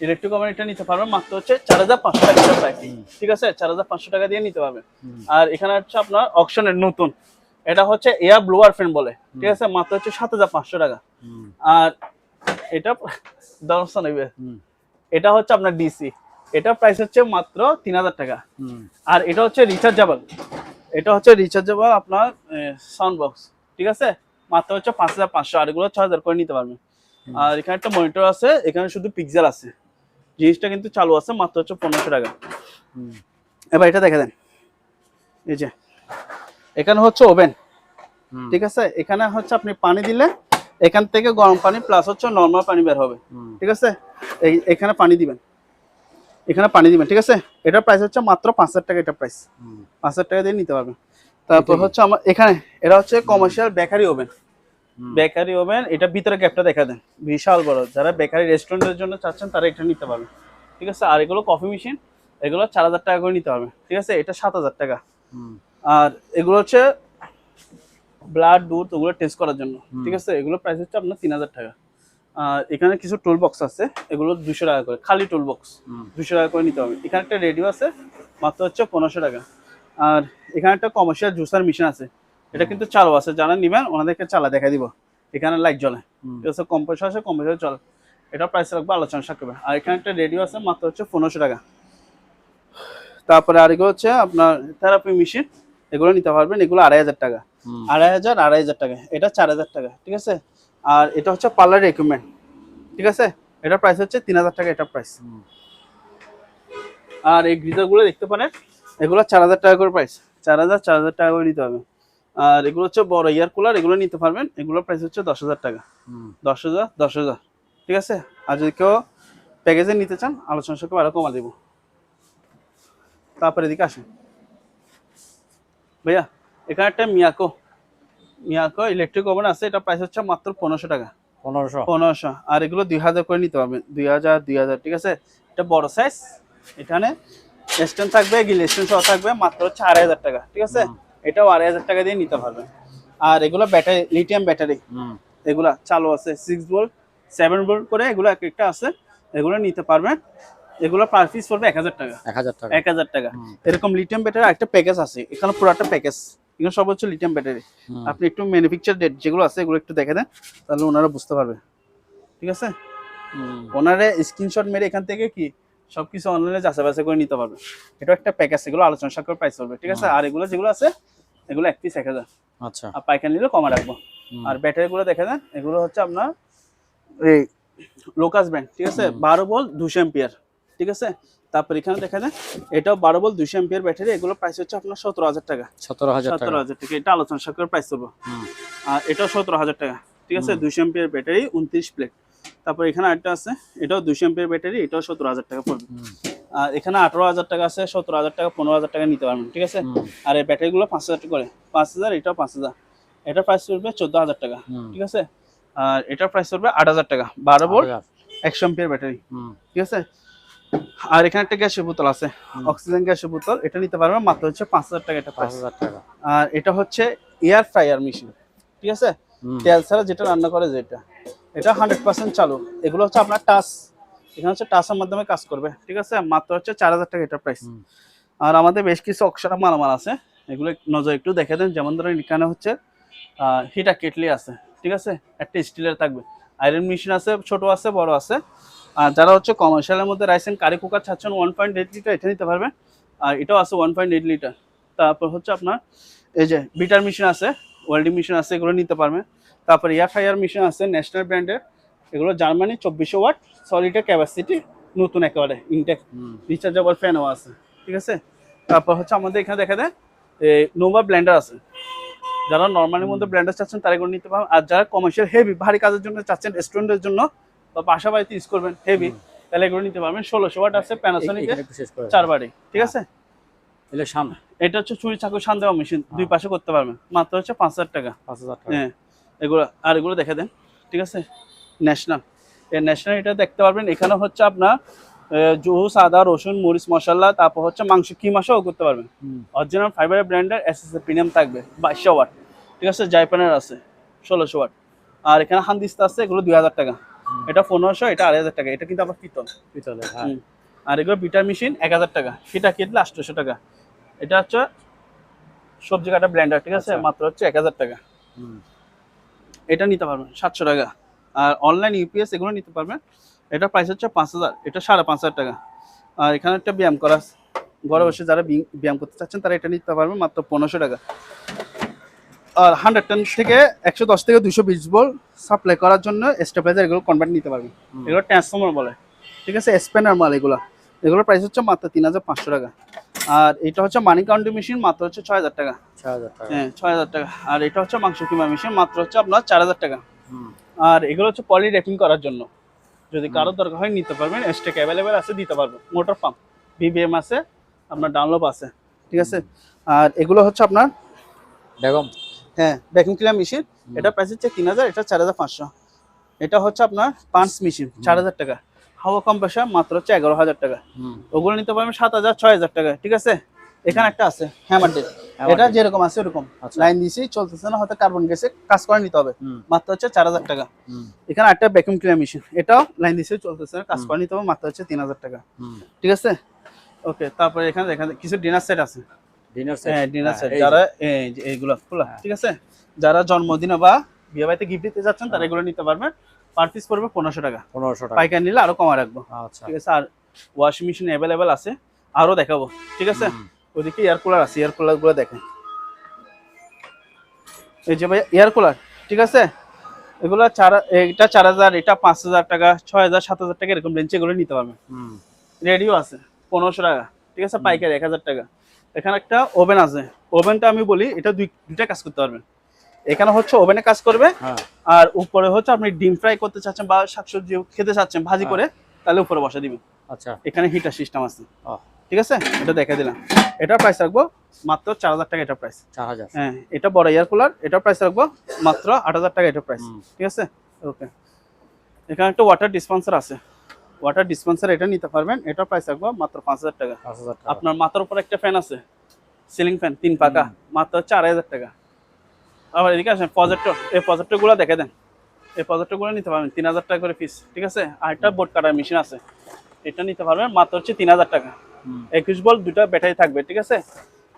ইলেকট্রিক ওভেন এটা নিতে পারবেন মাত্র হচ্ছে 4,500 টাকা প্রাইস, ঠিক আছে। 4,500 টাকা দিয়ে নিতে পারবেন। আর এখানে হচ্ছে আপনার অকশনের নতুন, এটা হচ্ছে এয়ার ব্লোয়ার ফ্যান বলে, ঠিক আছে, মাত্র হচ্ছে 7,500 টাকা। আর এটা দর্শন নেবে, এটা হচ্ছে আপনার ডিসি, এটা প্রাইস হচ্ছে মাত্র 3,000 টাকা। আর এটা হচ্ছে রিচার্জেবল, এটা হচ্ছে রিচার্জেবল আপনার সাউন্ড বক্স, ঠিক আছে, মাত্র হচ্ছে 5,500। আর এগুলো 6,000 করে নিতে পারবেন। আর এখানে একটা মনিটর আছে, এখানে শুধু পিক্সেল আছে, জিনিসটা কিন্তু চালু আছে, মাত্র হচ্ছে 1,500 টাকা। এবার এটা দেখে দেন, এই যে এখানে হচ্ছে ওভেন, ঠিক আছে। এখানে হচ্ছে আপনি পানি দিলে এখান থেকে গরম পানি প্লাস হচ্ছে নরমাল পানি বের হবে, ঠিক আছে। এখানে পানি দিবেন, এখানে পানি দিবেন, ঠিক আছে। এটার প্রাইস হচ্ছে মাত্র 5,000 টাকা। এটা প্রাইস 5,000 টাকা দিয়ে নিতে পারবেন। তারপর হচ্ছে আমার এখানে এটা হচ্ছে commercial bakery oven, bakery oven, এটা ভিতরে গ্যাপটা দেখা দেন, বিশাল বড়। যারা বেকারি রেস্টুরেন্টের জন্য চাচ্ছেন তারা এটা নিতে পারবেন, ঠিক আছে। আর এগুলো কফি মেশিন, এগুলো 4,000 টাকা করে নিতে পারবেন, ঠিক আছে। এটা 7,000 টাকা। আর এগুলো হচ্ছে ব্লাড দুধ ওগুলো টেস্ট করার জন্য, ঠিক আছে। এগুলো প্রাইস হচ্ছে আপনার 3,000 টাকা। আর এখানে কিছু টুল বক্স আছে, এগুলো 200 টাকা করে, খালি টুল বক্স 200 টাকা করে নিতে হবে। এখানে একটা রেডিও আছে, মাত্র হচ্ছে 1,500 টাকা। আর এখানে একটা কমার্শিয়াল জুসার মেশিন আছে, এটা কিন্তু চালু আছে, যারা নিবেন ওনাদেরকে চালা দেখা দিব। এখানে লাইট জ্বলে, ঠিক আছে, কম্প্রেসর আছে, কম্প্রেসর চলে। এটা প্রাইস রাখবো আলোচনা সাপেক্ষে। আর এখানে একটা রেডিও আছে, মাত্র হচ্ছে 1,500 টাকা। তারপরে আর এগুলো হচ্ছে আপনার থেরাপি মেশিন, এগুলো নিতে পারবেন, এগুলো 2,500 টাকা। 2,500 টাকা। এটা 4,000 টাকা, ঠিক আছে। আর এটা হচ্ছে পার্লার ইকুইপমেন্ট, ঠিক আছে, এটা প্রাইস হচ্ছে 3,000 টাকা। এটা প্রাইস। আর এই গ্রিজার গুলো দেখতে পারেন, এগুলো 4,000 টাকা করে প্রাইস, 4,000 টাকা করে নিতে হবে। আর এগুলো হচ্ছে বড় এয়ার কুলার, এগুলো নিতে পারবেন, এগুলোর প্রাইস হচ্ছে 10,000 টাকা। 10,000 ঠিক আছে। আর যদি কেউ প্যাকেজে নিতে চান আলোচনা সাপেক্ষে আরো কমা দিব। তারপরে এদিকে আসেন ভাইয়া, এখানে একটা মিয়াকো ইলেকট্রিক ওভেন আছে, এটা প্রাইস হচ্ছে মাত্র 1500 টাকা। 1500। আর এগুলো 2000 করে নিতে পারবেন, 2000 ঠিক আছে। এটা বড় সাইজ, এখানে স্ট্যান্ড থাকবে, গিল স্ট্যান্ড সহ থাকবে, মাত্র হচ্ছে 2500 টাকা, ঠিক আছে। এটাও 2500 টাকা দিয়ে নিতে পারবেন। আর এগুলো ব্যাটারি, লিথিয়াম ব্যাটারি, এগুলা চালু আছে 6 ভোল্ট 7 ভোল্ট করে, এগুলো এক একটা আছে, এগুলো নিতে পারবেন। এগুলো পার পিস পড়বে 1000 টাকা। 1000 টাকা। এরকম লিথিয়াম ব্যাটারি একটা প্যাকেজ আছে, এখানে পুরোটা প্যাকেজ, এগুলো সব হচ্ছে লিথিয়াম ব্যাটারি। আপনি একটু ম্যানুফ্যাকচার ডেট যেগুলো আছে এগুলো একটু দেখে দেন, তাহলে ওনারা বুঝতে পারবে, ঠিক আছে। ওনারা স্ক্রিনশট মেরে এখান থেকে কি সবকিছু অনলাইনে যাচাই বাছাই করে নিতে পারবে। এটা একটা প্যাকেজ, এগুলো আলোচনা সাপেক্ষে প্রাইস পড়বে, ঠিক আছে। আর এগুলো যেগুলো আছে এগুলো এক পিস 1000। আচ্ছা। আর পাইকারি নিলে কমা রাখবো। আর ব্যাটারিগুলো দেখে দেন, এগুলো হচ্ছে আপনার এই লোকাস ব্র্যান্ড, ঠিক আছে। 12 ভোল্ট 200 এম্পিয়ার, ঠিক আছে। তারপর এখানে দেখা যায় এটাও 12 ভোল্ট 200 এম্পিয়ার ব্যাটারি, এগুলো প্রাইস হচ্ছে আপনার 17,000 টাকা। 17,000 টাকা। এটা আলোচনা সাপেক্ষে প্রাইস পড়বে। আর এটাও 17,000 টাকা, ঠিক আছে। 200 এম্পিয়ার ব্যাটারি, 29 প্লেট। তারপর এখানে আরেকটা আছে, এটাও 200 এম্পিয়ার ব্যাটারি, এটাও 17,000 টাকা পড়বে। আর এখানে 18,000 টাকা আছে, 17,000 টাকা, 15,000 টাকা নিতে পারবেন, ঠিক আছে। আর এই ব্যাটারিগুলো 5,000 টাকা করে, 5,000, এটাও 5,000। এটার প্রাইস পড়বে 14,000 টাকা, ঠিক আছে। আর এটার প্রাইস পড়বে 8,000 টাকা, 12 ভোল্ট 100 এম্পিয়ার ব্যাটারি, ঠিক আছে। আর এখানে একটা গ্যাসের বোতল আছে, অক্সিজেন গ্যাসের বোতল, এটা নিতে পারবেন মাত্র হচ্ছে 5,000 টাকা, এটা 5,000 টাকা। আর এটা হচ্ছে এয়ার ফ্রায়ার মেশিন, ঠিক আছে। তেল ছাড়া যেটা রান্না করে, যেটা এটা 100% চালু। এগুলো হচ্ছে আপনার টাচ, এখানে হচ্ছে টাচের মাধ্যমে কাজ করবে, ঠিক আছে। মাত্র হচ্ছে 4,000 টাকা এটা প্রাইস। আর আমাদের বেশ কিছু অক্সরা মালামাল আছে, এগুলো নজর একটু দেখে দেন। যেমন ধরেন এখানে হচ্ছে হিটার কেটলি আছে, ঠিক আছে, একটা স্টিলের থাকবে। আয়রন মেশিন আছে, ছোট আছে, বড় আছে। আর যারা হচ্ছে কমার্শিয়ালের মধ্যে রাইস এন্ড কারি কুকার চাচ্ছেন 1.8 লিটার, এটা নিতে পারবেন। আর এটাও আছে 1.8 লিটার। তারপর হচ্ছে আপনার এই যে বিটার মেশিন আছে, ওয়েল্ডিং মেশিন আছে, এগুলো নিতে পারবেন। তারপর এয়ার ফ্রায়ার মেশিন আছে ন্যাশনাল ব্র্যান্ডের, এগুলো জার্মানি, 2400 ওয়াট, সলিডের ক্যাপাসিটি, নতুন একেবারে ইনটেক, রিচার্জেবল ফ্যানও আছে, ঠিক আছে। তারপর হচ্ছে আমাদের এখানে দেখা যায় নোভা ব্লেন্ডার আছে, যারা নর্মালের মধ্যে ব্লেন্ডার চাচ্ছেন তারা এগুলো নিতে পারবেন। আর যারা কমার্শিয়াল হেভি ভারী কাজের জন্য চাচ্ছেন, রেস্টুরেন্টের জন্য বা বাসা বাড়িতে ইউজ করবেন হেভি, তাহলে এগুলো নিতে পারবেন। 1600 ওয়াট আছে প্যানাসোনিকের 4 বাড়ি, ঠিক আছে। এটা হচ্ছে চুরি চাকু শান দেওয়া মেশিন, দুই পাশে করতে পারবেন, মাত্র হচ্ছে 5,000 টাকা। হ্যাঁ, এগুলো আর এগুলো দেখে দেন, ঠিক আছে। ন্যাশনাল, এই ন্যাশনাল এটা দেখতে পারবেন। এখানে হচ্ছে আপনার জুস, আদা, রসুন, মরিচ মশলা, তারপর হচ্ছে মাংস কি মাংসও করতে পারবেন। অরিজিনাল ফাইবারের ব্র্যান্ডের এসএসএ প্রিমিয়াম থাকবে, 2200 ওয়াট, ঠিক আছে। জাইপানের আছে 1600 ওয়াট। আর এখানে হান্দিস্তা আছে, এগুলো 2000 টাকা, এটা 1500, এটা 2,500 টাকা। এটা কিন্তু আবার পিতলের। আর এগুলো বিটার মেশিন 1000 টাকা, সেটা কিনলে 800 টাকা। এটা হচ্ছে সবজি কাটা ব্লেন্ডার, ঠিক আছে, মাত্র হচ্ছে 1000 টাকা। এটা নিতে পারবেন 700 টাকা। আর অনলাইন ইউপিএস এগুলো নিতে পারবেন, এটা প্রাইস হচ্ছে 5,000, এটা 5,500 টাকা। আর এখানে একটা ব্যায়াম করা, ঘরে বসে যারা ব্যায়াম করতে চাচ্ছেন তারা এটা নিতে পারবেন মাত্র 1500 টাকা। আর 110 থেকে 110 থেকে 220 ভোল্ট সাপ্লাই করার জন্য স্টেবিলাইজার, এগুলো কনভার্ট নিতে পারবেন। এগুলো ট্রান্সফর্মার বলে, ঠিক আছে, স্প্যানার মাল এগুলোর প্রাইস হচ্ছে মাত্র 3,500 টাকা। আর এটা হচ্ছে মানি কাউন্টিং মেশিন, মাত্র হচ্ছে 6,000 টাকা। হ্যাঁ, 6,000 টাকা। আর এটা হচ্ছে মাংস কিমা মেশিন, মাত্র হচ্ছে আপনার 4,000 টাকা। আর এগুলো হচ্ছে পলি র্যাপিং করার জন্য, যদি কারোর দরকার হয় নিতে পারবেন, স্টক অ্যাভেলেবেল আছে, দিতে পারবো। মোটর পাম্প বিবিএম আছে, আপনার ডাউনলোড আছে, ঠিক আছে। আর এগুলো হচ্ছে আপনার ভ্যাকুয়াম ক্লিনার মেশিন, এটা প্রাইস হচ্ছে 3,000, এটা 4,500। এটা হচ্ছে আপনার পাঞ্চ মেশিন 4,000 টাকা। হাওয়া কম্প্রেসার মাত্র হচ্ছে 11,000 টাকা। ওগুলো নিতে পারবেন 7,000, 6,000 টাকা, ঠিক আছে। এখানে একটা আছে হ্যামার ডেট, এটা যেরকম আছে ওরকম লাইন দিয়েছি, চলতেছে না, হয়তো কার্বন গ্যাসে কাজ করে নিতে হবে, মাত্র হচ্ছে 4,000 টাকা। এখানে একটা ভ্যাকুয়াম ক্লিনার মেশিন, এটাও লাইন দিয়েছে, চলতেছে না, কাজ করে নিতে হবে, মাত্র হচ্ছে 3,000 টাকা, ঠিক আছে। ওকে, তারপরে এখানে দেখেন কিছু ডিনার সেট আছে, ডিনার সেট, যারা এইগুলো খোলা, ঠিক আছে, যারা জন্মদিনে বা বিয়ে বাড়িতে গিফট দিতে যাচ্ছেন তারা এগুলো নিতে পারবেন। পার পিস পড়বে 1500 টাকা। পাইকারি নিলে আরো কমা রাখবো, ঠিক আছে। আর ওয়াশিং মেশিন অ্যাভেলেবেল আছে, আরো দেখাবো, ঠিক আছে। ওদিকে এয়ার কুলার আছে, এয়ার কুলার গুলো দেখেন, এই যে ভাই এয়ার কুলার, ঠিক আছে। এগুলো এটা 4,000, এটা 5,000 টাকা, 6,000, 7,000 টাকা, এরকম রেঞ্জে এগুলো নিতে পারবেন। রেডিও আছে 1500 টাকা, ঠিক আছে, পাইকারি 1,000 টাকা। এখানে একটা ওভেন আছে, ওভেনটা আমি বলি এটা দুইটা কাজ করতে পারবেন। এখানে হচ্ছে ওভেনে কাজ করবে, হ্যাঁ আর উপরে হচ্ছে আপনি ডিম ফ্রাই করতে চাচ্ছেন বা শাকসবজি খেতে চাচ্ছেন ভাজি করে, তাহলে উপরে বসা দিবেন। আচ্ছা এখানে হিটার সিস্টেম আছে, ও ঠিক আছে, এটা দেখে দিলাম। এটার প্রাইস রাখবো মাত্র 4000 টাকা, এটার প্রাইস। 4000 হ্যাঁ, এটা বড় এয়ার কুলার, এটার প্রাইস রাখবো মাত্র 8000 টাকা, এটার প্রাইস, ঠিক আছে। ওকে, এখানে একটা ওয়াটার ডিসপেন্সার আছে, ওয়াটার ডিসপেন্সার এটা নিতে পারবেন, এটার প্রাইস রাখবো মাত্র 5000 টাকা। 5000 টাকা আপনার মাথার উপর একটা ফ্যান আছে, সিলিং ফ্যান 3 পাকা, মাত্র 4000 টাকা। আবার এদিকে আসেন প্রজেক্টর, এই প্রজেক্টরগুলো দেখে দেন, এই প্রজেক্টরগুলো নিতে পারবেন 3000 টাকা করে পিস, ঠিক আছে। আর একটা বোর্ড কাটার মেশিন আছে, এটা নিতে পারবেন মাত্র হচ্ছে 3000 টাকা। 21 ভোল্ট, দুটো ব্যাটারি থাকবে, ঠিক আছে।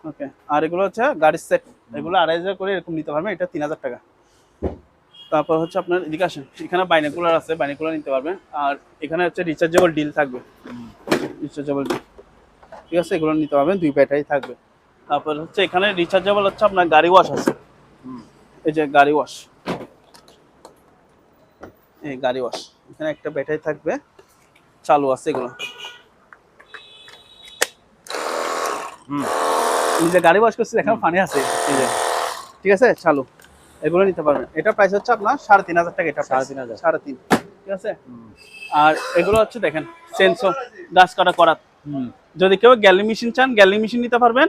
ওকে, আর এগুলো হচ্ছে গাড়ির সেট, এগুলো 2500 করে এরকম নিতে পারবেন, এটা 3000 টাকা। তারপর হচ্ছে আপনার এদিকে আসেন, এখানে বাইনোকুলার আছে, বাইনোকুলার নিতে পারবেন। আর এখানে হচ্ছে রিচার্জেবল ডিল থাকবে, রিচার্জেবল ডিল, ঠিক আছে, এগুলো নিতে পারবেন, 2 ব্যাটারি থাকবে। তারপর হচ্ছে এখানে রিচার্জেবল হচ্ছে আপনার গাড়ি ওয়াশ আছে, এই যে গাড়ি ওয়াশ, এই গাড়ি ওয়াশ, এখানে একটা ব্যাটারি থাকবে, চালু আছে এগুলো। এই যে গাড়ি ওয়াশ করছে এখানে পানি আছে, এই যে, ঠিক আছে, চালু, এগুলো নিতে পারবেন। এটা প্রাইস হচ্ছে আপনার 3500 টাকা, এটা 3500 3.5, ঠিক আছে। আর এগুলো হচ্ছে দেখেন সেন্সর, গাছ কাটা করাত, যদি কেউ গ্যালি মেশিন চান গ্যালি মেশিন নিতে পারবেন।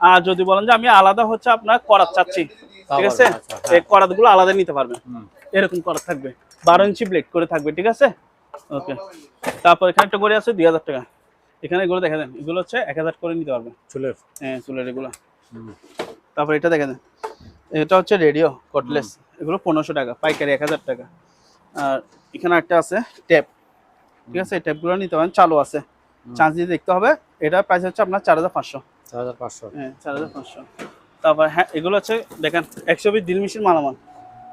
আর যদি বলেন যে আমি আলাদা হচ্ছে আপনার করাত চাচ্ছি, ঠিক আছে, এই করাত গুলো আলাদা নিতে পারবেন, এরকম করাত থাকবে, 12 ইঞ্চি ব্লেড করে থাকবে, ঠিক আছে। ওকে, তারপর এখানে একটা করে আছে 2000 টাকা, এখানে এগুলো দেখা দেন, এগুলো হচ্ছে 1000 করে নিতে পারবেন, চুলের হ্যাঁ চুলের এগুলো। তারপর এটা দেখা দেন, এটা হচ্ছে রেডিও কটলেস, এগুলো 1500 টাকা পাইকারি, 1000 টাকা। আর এখানে একটা আছে ট্যাপ, ঠিক আছে, এই ট্যাপগুলো নিতে পারেন, চালু আছে, চার্জ দিয়ে দেখতে হবে। এটা প্রাইস হচ্ছে আপনার 4500, 4500 হ্যাঁ 4500। তারপর হ্যাঁ এগুলো হচ্ছে দেখেন 120 ড্রিল মেশিন মালামাল,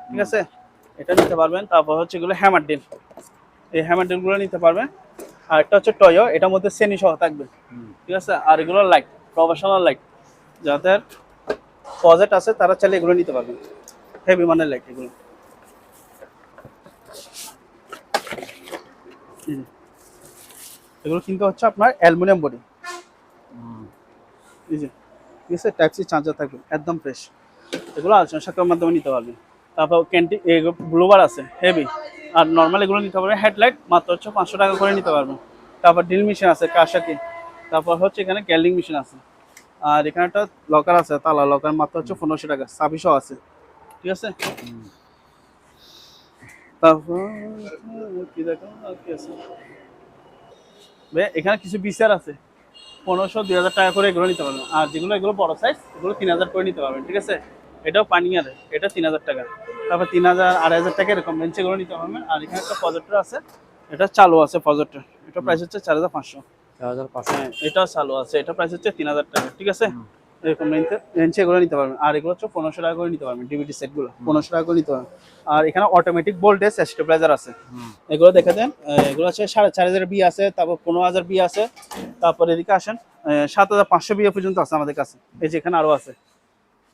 ঠিক আছে, এটা নিতে পারবেন। তারপর হচ্ছে এগুলো হ্যামার ড্রিল, এই হ্যামার ড্রিলগুলো নিতে পারবেন। আর একটা হচ্ছে টয়ো, এটার মধ্যে শ্রেণী সহ থাকবে, ঠিক আছে। আর এগুলো লাইট, প্রফেশনাল লাইট, যাদের প্রজেক্ট আছে তারা চাইলে এগুলো নিতে পারবেন, হেভি মানের লাইট এগুলো। এগুলো কিন্তু হচ্ছে আপনার অ্যালুমিনিয়াম বডি, এই যে, ঠিক আছে, টাইপ সি চার্জার থাকবে, একদম ফ্রেশ। এগুলো আলোচনা সাক্ষাতের মাধ্যমে নিতে পারবেন। তারপর ক্যান্টিন ব্লোবার আছে হেভি, আর নর্মাল এগুলো নিতে পারবেন। হেডলাইট মাত্র হচ্ছে 500 টাকা করে নিতে পারবেন। তারপর ড্রিল মেশিন আছে কাশাকি, তারপর হচ্ছে এখানে গ্যালিং মেশিন আছে। আর এখানে একটা লকার আছে, তালা লকার, মাত্র হচ্ছে 1500 টাকা, সাবিশও আছে, ঠিক আছে। তারপর কি দেখো আর কি আছে ভাই, এখানে কিছু বিচার আছে 1500-2000 টাকা করে এগুলো নিতে পারবেন। আর যেগুলো এগুলো বড় সাইজ, এগুলো 3000 করে নিতে পারবেন, ঠিক আছে। এটাও পানিয়ার, এটা 3000 টাকা। তারপর 3000, 2500 টাকা এরকম রেঞ্জ এগুলো নিতে পারবেন। আর এখানে একটা প্রজেক্টর আছে, এটা চালু আছে প্রজেক্টর, এটা প্রাইস হচ্ছে 4500, 4500 হ্যাঁ এটাও চালু আছে, এটা প্রাইস হচ্ছে 3000 টাকা, ঠিক আছে। এরকম রেঞ্জে এগুলো নিতে পারবেন। আর এগুলো হচ্ছে 1500 টাকা করে নিতে পারবেন, ডিভিডি সেটগুলো 1500 টাকা করে নিতে পারবেন। আর এখানে অটোমেটিক ভোল্টেজ স্টেবিলাইজার আছে, এগুলো দেখে দেন। এগুলো আছে 4500 বি আছে, তারপর 15000 বি আছে। তারপর এদিকে আসেন 7500 বি পর্যন্ত আছে আমাদের কাছে, এই যে এখানে আরো আছে,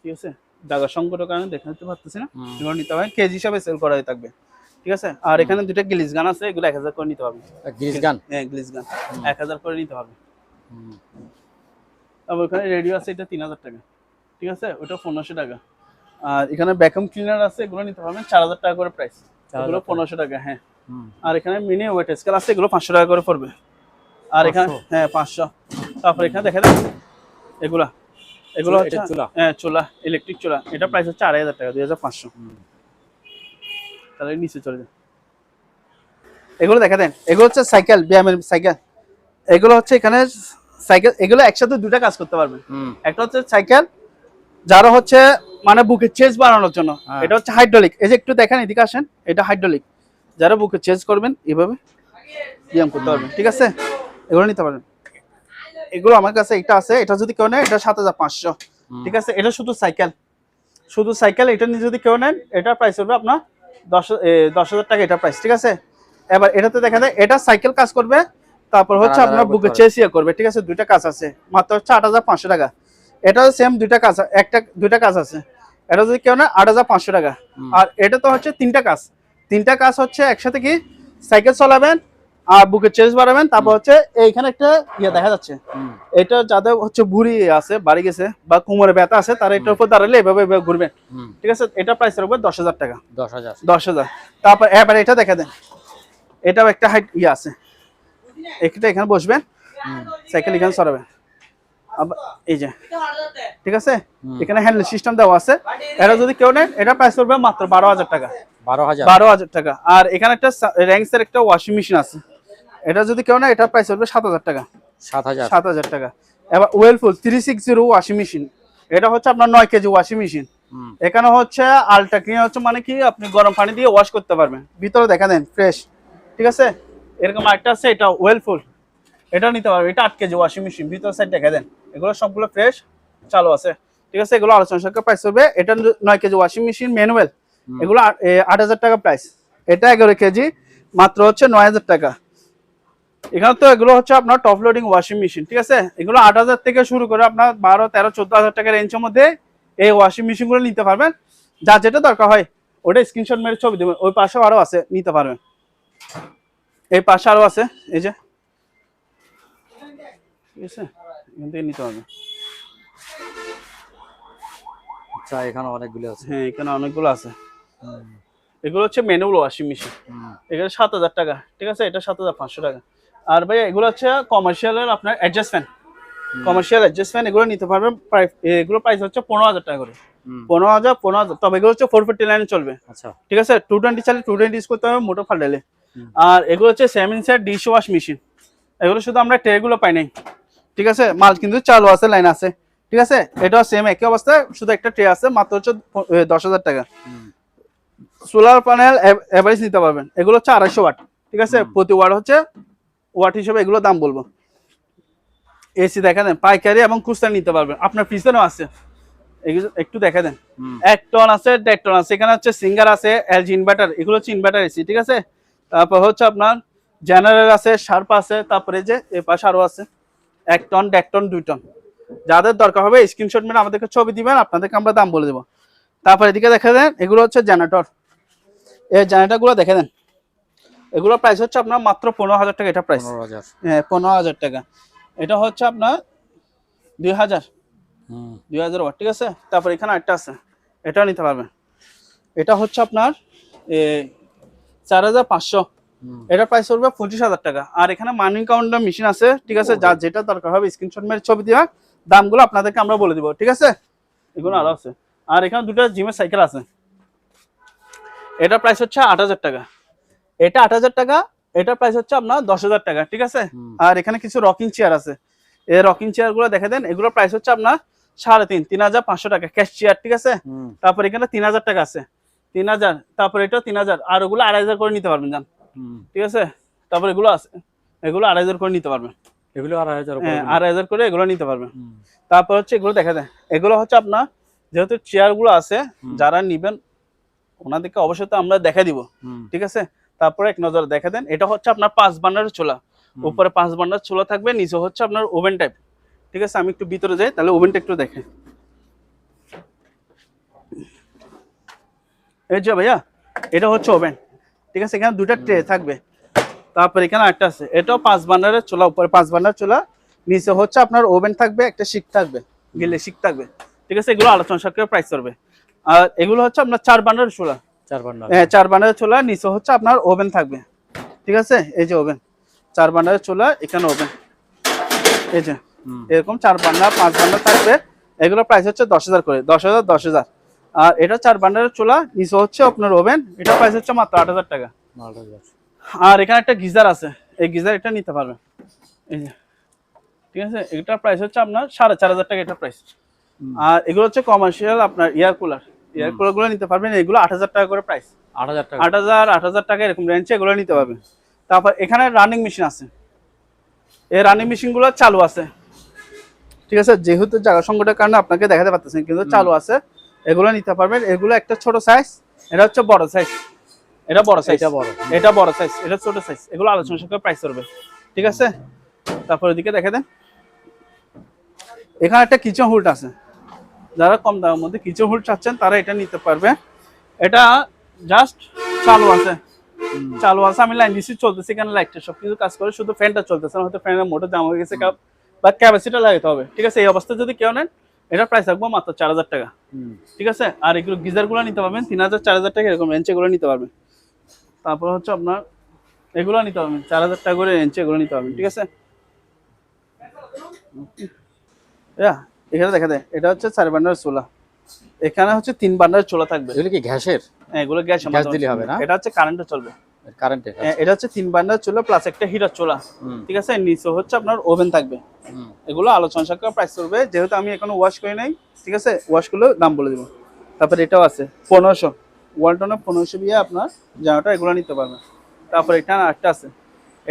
ঠিক আছে। জায়গা সংকটের কারণে দেখে নিতে পারতেছি না, এগুলো নিতে পারেন, কেজি হিসাবে সেল করা হয়ে থাকবে, ঠিক আছে। আর এখানে দুটো গ্লিজ গান আছে, এগুলো 1000 করে নিতে পারবেন, গ্রিস গান, হ্যাঁ গ্লিজ গান 1000 করে নিতে পারবেন। তারপর ওখানে রেডিও আছে, এটা 3000 টাকা, ঠিক আছে, ওটা 1500 টাকা। আর এখানে ভ্যাকুয়াম ক্লিনার আছে, এগুলো নিতে পারবেন 4000 টাকা করে প্রাইস, এগুলো 1500 টাকা, হ্যাঁ। আর এখানে মিনি ওয়েট স্কেল আছে, এগুলো 500 টাকা করে পড়বে। আর এখানে হ্যাঁ 500। তারপর এখানে দেখা যায় এগুলো হচ্ছে হ্যাঁ চুলা, ইলেকট্রিক চুলা, এটা প্রাইস হচ্ছে 2500 টাকা, 2500। তাহলে নিচে চলে যায়, এগুলো দেখা দেন, এগুলো হচ্ছে সাইকেল, ব্যায়ামের সাইকেল, এগুলো হচ্ছে এখানে সাইকেল, এগুলো একসাথে দুটা কাজ করতে পারবেন। একটা হচ্ছে সাইকেল যারা হচ্ছে মানে বুকের চেজ বাড়ানোর জন্য, এটা হচ্ছে হাইড্রোলিক, এই যে একটু দেখেন এদিকে আসেন, এটা হাইড্রোলিক, যারা বুকের চেজ করবেন এভাবে ব্যায়াম করতে পারবেন, ঠিক আছে, এগুলো নিতে পারবেন। এগুলো আমার কাছে এটা আছে, এটা যদি কেউ নেয় এটা 7500, ঠিক আছে। এটা শুধু সাইকেল, শুধু সাইকেল, এটা নিয়ে যদি কেউ নেন এটা প্রাইস হবে আপনার 10,000 টাকা, এটা প্রাইস, ঠিক আছে। এবার এটাতে দেখা যায় এটা সাইকেল কাজ করবে, তারপর হচ্ছে আপনার বুকে চেসিয়া করবে, ঠিক আছে, দুইটা কাজ আছে, মাত্র হচ্ছে 8500 টাকা। এটাও সেম দুইটা কাজ, দুইটা কাজ আছে, এটা যদি কেউ না 8500 টাকা। আর এটা তো হচ্ছে তিনটা কাজ হচ্ছে একসাথে, কি সাইকেল চালাবেন, আর বুকের চেস বাড়াবেন, তারপর হচ্ছে এইখানে একটা ইয়ে দেখা যাচ্ছে, এটা যাদের হচ্ছে ভুঁড়ি আছে বাড়ি গেছে বা কোমরে ব্যথা আছে তারা এটার উপর দাঁড়ালে এভাবে এভাবে ঘুরবেন, ঠিক আছে। এটা প্রাইস রাখবে 10,000 টাকা। 10,000। 10,000। তারপর এবার এটা দেখা দেন, এটাও একটা হাইট ইয়ে আছে, একটা এখানে বসবেন, সাইকেল এখানে সরাবেন, আবার এই যে, ঠিক আছে। এখানে হ্যান্ডেল সিস্টেম দেওয়া আছে। এটা যদি কেউ নেন এটা প্রাইস পড়বে মাত্র 12,000 টাকা। 12,000। 12,000 টাকা। আর এখানে একটা র্যাঙ্কসের একটা ওয়াশিং মেশিন আছে, এটা যদি কেউ নেয় এটা প্রাইস পড়বে 7,000 টাকা। 7,000। 7,000 টাকা। এবার ওয়েলফুল 360 ওয়াশিং মেশিন, এটা হচ্ছে আপনার 9 কেজি ওয়াশিং মেশিন। এখানে হচ্ছে আলট্রা ক্লিন হচ্ছে মানে কি আপনি গরম পানি দিয়ে ওয়াশ করতে পারবেন, ভিতরে দেখা দেন ফ্রেশ, ঠিক আছে। এরকম একটা আছে, এটা ওয়েলফুল, এটা নিতে পারবেন। এটা 8 কেজি ওয়াশিং মেশিন, ভিতর সাইড দেখা দেন, এগুলো সবগুলো ফ্রেশ চালু আছে, ঠিক আছে। এগুলো আলোচনা সাপেক্ষে প্রাইস হবে। এটা 9 কেজি ওয়াশিং মেশিন ম্যানুয়াল, এগুলো 8,000 টাকা প্রাইস। এটা 11 কেজি, মাত্র হচ্ছে 9,000 টাকা। এখানে তো এগুলো হচ্ছে আপনার টপ লোডিং ওয়াশিং মেশিন, ঠিক আছে। এগুলো 8,000 থেকে শুরু করে আপনার 12, 13, 14,000 টাকার রেঞ্জের মধ্যে এই ওয়াশিং মেশিন গুলো নিতে পারবেন। যা যেটা দরকার হয় ওটা স্ক্রিনশট মেরে ছবি দেবেন। ওই পাশে আরো আছে, নিতে পারবেন। এই পাশে আরো আছে, এই যে, ঠিক আছে, এখান থেকে নিতে পারবেন। আচ্ছা, এখানে অনেকগুলো আছে। হ্যাঁ, এখানে অনেকগুলো আছে। এগুলো হচ্ছে ম্যানুয়াল ওয়াশিং মেশিন, এখানে 7,000 টাকা, ঠিক আছে। এটা 7,500 টাকা। আর ভাই এগুলো হচ্ছে কমার্শিয়ালের আপনার অ্যাডজাস্টমেন্ট, কমার্শিয়াল অ্যাডজাস্টমেন্ট, এগুলো নিতে পারবেন। এগুলো প্রাইস হচ্ছে 15,000 টাকা করে। 15,000। তবে এগুলো হচ্ছে 450 লাইনে চলবে। আচ্ছা, ঠিক আছে। 220 চালে 220 ইউজ করতে হবে মোটর ফাল্টালে। আর এগুলো হচ্ছে 7 ইঞ্চের ডিশ ওয়াশ মেশিন, এগুলো শুধু আমরা ট্রে গুলো পাই নাই, ঠিক আছে। মাল কিন্তু চালু আছে, লাইন আছে, ঠিক আছে। এটাও সেম একই অবস্থায়, শুধু একটা ট্রে আছে, মাত্র হচ্ছে 10,000 টাকা। সোলার প্যানেল এভারেজ নিতে পারবেন, এগুলো হচ্ছে 250 ওয়াট, ঠিক আছে। প্রতি ওয়াট হচ্ছে ওয়াট হিসেবে এগুলো দাম বলবো। এসি দেখা দেন, পাইকারি এবং খুচরা নিতে পারবেন। আপনার পিছনেও আছে, একটু দেখা দেন, 1 টন আছে, 1.5 টন আছে। এখানে হচ্ছে সিঙ্গার আছে, এলজি ইনভার্টার, এগুলো হচ্ছে ইনভার্টার এসি, ঠিক আছে। তারপর হচ্ছে আপনার জেনারেল আছে, শার্প আছে, তারপরে যে এই পাশে আরো আছে 1 টন, 1.5 টন, 2 টন। যাদের দরকার হবে স্ক্রিনশট মেরে আমাদেরকে ছবি দিবেন, আপনাদেরকে আমরা দাম বলে দেবো। তারপর এদিকে দেখা দেন, এগুলো হচ্ছে জেনারেটর, এই জেনারেটর গুলো দেখে দেন, এগুলো প্রাইস হচ্ছে আপনার মাত্র 15,000 টাকা। এটা প্রাইস 15,000। হ্যাঁ, 15,000 টাকা। এটা হচ্ছে আপনার 2,000 ওয়াট, ঠিক আছে। তারপর এখানে একটা আছে, এটাও নিতে পারবেন। এটা হচ্ছে আপনার 4,500, এটা প্রাইস পড়বে 25,000 টাকা। আর এখানে মানি কাউন্টার মেশিন আছে, ঠিক আছে। যার যেটা দরকার হবে স্ক্রিনশট মেরে ছবি দিবা, দামগুলো আপনাদেরকে আমরা বলে দিব, ঠিক আছে। এগুলো আরো আছে। আর এখানে দুটো জিমের সাইকেল আছে, এটা প্রাইস হচ্ছে 8,000 টাকা। এটা 8,000 টাকা, এটা প্রাইস হচ্ছে আপনার 10,000 টাকা, ঠিক আছে। আর এখানে কিছু রকিং চেয়ার আছে, এই রকিং চেয়ার গুলো দেখে দেন, এগুলো প্রাইস হচ্ছে আপনার 3,500 টাকা ক্যাশ চেয়ার, ঠিক আছে। তারপর এখানে 3,000 টাকা আছে, 3,000। তারপর এটা 3,000, আর ওগুলো 2,500 করে নিতে পারবেন, জান, ঠিক আছে। তারপর এগুলো আছে, এগুলো 2,500 করে নিতে পারবেন, এগুলো 2,500। হ্যাঁ, 2,500 করে এগুলো নিতে পারবেন। তারপর হচ্ছে এগুলো দেখা দেন, এগুলো হচ্ছে আপনার যেহেতু চেয়ার গুলো আছে, যারা নিবেন ওনাদেরকে অবশ্যই তো আমরা দেখা দিব, ঠিক আছে। তারপরে এক নজর দেখা দেন, এটা হচ্ছে আপনার 5 বার্নারের চুলা, উপরে 5 বার্নার চুলা থাকবে, নিচে হচ্ছে আপনার ওভেন টাইপ, ঠিক আছে। আমি একটু ভিতরে যাই, তাহলে ওভেনটা একটু দেখে। এই যে ভাইয়া, এটা হচ্ছে ওভেন, ঠিক আছে। এখানে দুটা ট্রে থাকবে, তারপর এখানে একটা আছে, এটাও 5 বার্নারের চুলা, উপরে 5 বার্নার চুলা, নিচে হচ্ছে আপনার ওভেন থাকবে, একটা শিক থাকবে, গিলে শিক থাকবে, ঠিক আছে। এগুলো আলোচনা সাপেক্ষে প্রাইস করবে। আর এগুলো হচ্ছে আপনার 4 বার্নারের চুলা, 4 বার্নার। হ্যাঁ, 4 বার্নারের চুলা, নিচে হচ্ছে আপনার ওভেন থাকবে, ঠিক আছে। এই যে ওভেন, 4 বার্নারের চুলা, এখানে ওভেন, এই যে এরকম 4 বার্নার 5 বার্নার থাকবে। এগুলো প্রাইস হচ্ছে 10,000 করে, 10,000, 10,000। আর এটা 4 বার্নারের চুলা, নিচে হচ্ছে আপনার ওভেন, এটা প্রাইস হচ্ছে মাত্র 8,000 টাকা। 8,000। আর এখানে একটা গিজার আছে, এই গিজার এটা নিতে পারবেন, এই যে, ঠিক আছে। এটা প্রাইস হচ্ছে আপনার 4,500 টাকা, এটা প্রাইস। আর এগুলো হচ্ছে কমার্শিয়াল আপনার এয়ার কুলার গুলো নিতে পারবেন, এগুলো 8,000 টাকা করে প্রাইস। 8,000 টাকা। 8,000 টাকা এরকম রেঞ্জে এগুলো নিতে পারবেন। তারপর এখানে রানিং মেশিন আছে, এই রানিং মেশিন গুলো চালু আছে, ঠিক আছে। যেহেতু জায়গা সংকটের কারণে আপনাকে দেখাতে পারতেছেন, কিন্তু চালু আছে, এগুলো নিতে পারবেন। এগুলো একটা ছোট সাইজ, এটা হচ্ছে বড় সাইজ, এটা বড় সাইজ, এটা বড় সাইজ, এটা ছোট সাইজ। এগুলো আলোচনা সাপেক্ষে প্রাইস করবে, ঠিক আছে। তারপর এদিকে দেখে দেন, এখানে একটা কিচেন হুড আছে, যারা কম দামের মধ্যে কিচেন হুড চাচ্ছেন তারা এটা নিতে পারবে। এটা জাস্ট চালু আছে, চালু আছে, আমি লাইন দিছি, চলতেছে, এখানে লাইটটা সবকিছু কাজ করে, শুধু ফ্যানটা চলতেছে না, হয়তো ফ্যানের মোটর জাম হয়ে গেছে বা ক্যাপাসিটি লাগাতে হবে। ঠিক আছে, এই অবস্থায় যদি কেউ নেন এটার প্রাইস রাখবো মাত্র 4000 টাকা। ঠিক আছে, আর এগুলো গিজার গুলো নিতে পারবেন 3000 4000 টাকা এরকম রেঞ্জ, এগুলো নিতে পারবেন। তারপর হচ্ছে আপনার এগুলো নিতে পারবেন 4000 টাকা করে রেঞ্জ, এগুলো নিতে পারবেন। ঠিক আছে, এখানে দেখা যায় এটা হচ্ছে 4 বান্ডার চুলা, এখানে হচ্ছে 3 বান্ডার চুলা থাকবে। এগুলো কি গ্যাসের? হ্যাঁ, এগুলো গ্যাস দিলে হবে না, এটা হচ্ছে কারেন্টে চলবে, কারেন্টে। এটা হচ্ছে 3 বার্নার চুলা প্লাস একটা হিটার চুলা। ঠিক আছে, নিচে হচ্ছে আপনার ওভেন থাকবে। এগুলো আলোচনা সাপেক্ষে প্রাইস করবে, যেহেতু আমি এখনো ওয়াশ করি নাই। ঠিক আছে, ওয়াশ করলে দাম বলে দিব। তারপর এটাও আছে 1500, ওয়ালটনে 1500 দিয়ে আপনার জামাটা এগুলো নিতে পারবেন। তারপর এখানে আরেকটা আছে,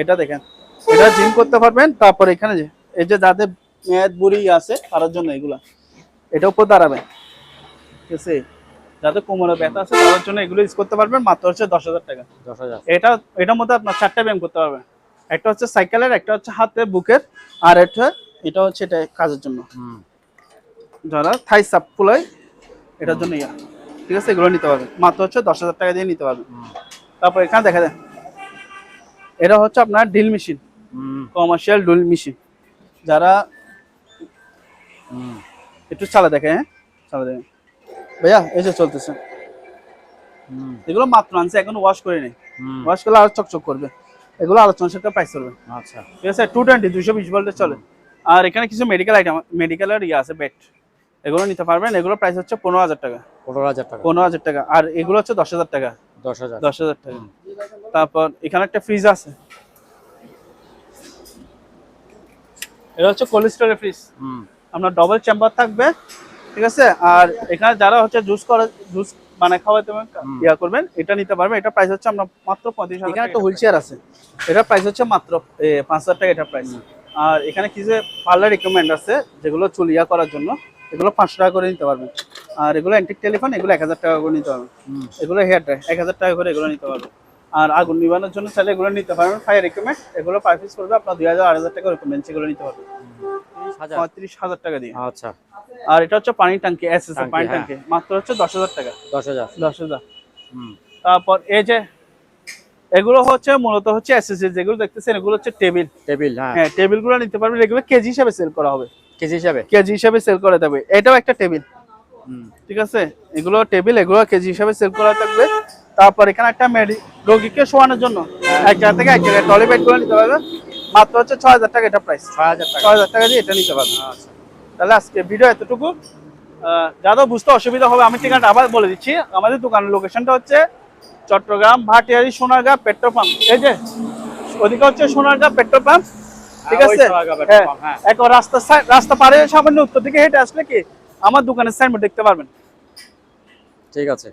এটা দেখেন, এটা জিম করতে পারবেন। তারপর এখানে যে এই যে যাদের মেয়াদ বুড়ি আছে তার জন্য এগুলা, এটা উপর দাঁড়াবে। ঠিক আছে, যাদের কোমরে ব্যথা আছে তাদের জন্য এগুলো ইউজ করতে পারবেন, মাত্র হচ্ছে 10000 টাকা। 10000। এটার মধ্যে আপনার 4টা ব্যায়াম করতে পারবেন, একটা হচ্ছে সাইকেলের, একটা হচ্ছে হাতে বুকের, আর এটা হচ্ছে এটা কাজের জন্য, যারা থাই সাপ ফুলায় এটার জন্য ঠিক আছে, এগুলো নিতে পারবেন, মাত্র হচ্ছে 10000 টাকা দিয়ে নিতে পারবেন। তারপর এখানে দেখা যায় এটা হচ্ছে আপনার drill machine, commercial drill machine, যারা একটু চালা দেখে, হ্যাঁ চালা দেখে ভাইয়া, এই যে চলতেছে, এগুলো মাত্র আনছে, এখন ওয়াশ করে নেই, ওয়াশ করলে আরো চকচক করবে। এগুলো আলোচনা সাথে প্রাইস করবে। আচ্ছা, ঠিক আছে, 220 220 ভোল্টে চলে। আর এখানে কিছু মেডিকেল আইটেম, মেডিকেলের আছে বেড, এগুলো নিতে পারবেন। এগুলো প্রাইস হচ্ছে 15000 টাকা। 15000 টাকা। আর এগুলো হচ্ছে 10000 টাকা। 10000 টাকা। তারপর এখানে একটা ফ্রিজ আছে, এটা হচ্ছে কোল্ড স্টোরেজ ফ্রিজ, আপনার ডবল চেম্বার থাকবে। ঠিক আছে, আর এখানে যারা হচ্ছে জুস বানায় খাওয়াতে করবেন, এটা নিতে পারবেন। এটা প্রাইস হচ্ছে আমরা মাত্র 35000। এখানে একটা হুইল চেয়ার আছে, এটা প্রাইস হচ্ছে মাত্র 5000 টাকা, এটা প্রাইস। আর এখানে কিছু পার্লার রিকমেন্ড আছে, যেগুলো চুল করার জন্য, এগুলো 500 টাকা করে নিতে পারবেন। আর এগুলো অ্যান্টিক টেলিফোন, এগুলো 1000 টাকা করে নিতে পারবেন। এগুলো হেয়ার ড্রাই 1000 টাকা করে এগুলো নিতে পারবেন। আর আগুন নিবানোর জন্য চাইলে এগুলো নিতে পারবেন, ফায়ার রিকমেন্ড, এগুলো পার পিস করবে আপনার 2000 8000 টাকা রিকমেন্ড, এগুলো নিতে পারবেন 35000 টাকা দিয়ে। আচ্ছা, আর এটা হচ্ছে পানি ট্যাঙ্কি, এসএস পানি ট্যাঙ্কি, মাত্র হচ্ছে 10000 টাকা। 10000। তারপর এই যে এগুলো হচ্ছে মূলত হচ্ছে এসএসএস, যেগুলো দেখতেছেন এগুলো হচ্ছে টেবিল। হ্যাঁ, টেবিলগুলো নিতে পারবেন, এগুলো কেজি হিসাবে সেল করা হবে, কেজি হিসাবে সেল করা যাবে। এটাও একটা টেবিল। ঠিক আছে, এগুলো টেবিল, এগুলো কেজি হিসাবে সেল করা থাকবে। তারপর এখানে একটা রোগীকে শোয়ানোর জন্য এক জায়গা থেকে এক জায়গায় টলি বেড গুলো নিতে পারবে, মাত্র হচ্ছে 6000 টাকা, এটা প্রাইস 6000 টাকা দিয়ে এটা নিতে পারবে। তাহলে আজকে ভিডিও এতটুকু। যাদের বুঝতে অসুবিধা হবে আমি ঠিকানাটা আবার বলে দিচ্ছি। আমাদের দোকানের লোকেশনটা হচ্ছে চট্টগ্রাম ভাটিয়ারি সোনারগাঁ পেট্রোল পাম্প, এই যে ওদিকে হচ্ছে সোনারগাঁ পেট্রোল পাম্প। ঠিক আছে, একবার রাস্তা পারে সামান্য উত্তর দিকে হেঁটে আসলে কি আমার দোকানের সাইনবোর্ড দেখতে পারবেন।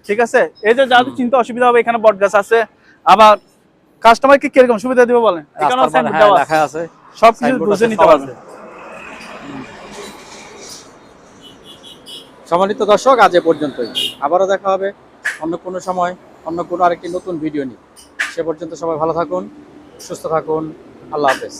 ঠিক আছে, এই যে যাদের চিন্তা অসুবিধা হবে, এখানে বট গাছ আছে। আবার কাস্টমারকে কিরকম সুবিধা দিব বলেন, এখানে সাইনবোর্ড দেওয়া আছে, সবকিছু বুঝে নিতে পারবেন। সম্মানিত দর্শক, আজ এ পর্যন্তই। আবারও দেখা হবে অন্য কোনো সময়, অন্য কোনো আরেকটি নতুন ভিডিও নিয়ে। সে পর্যন্ত সবাই ভালো থাকুন, সুস্থ থাকুন। আল্লাহ হাফেজ।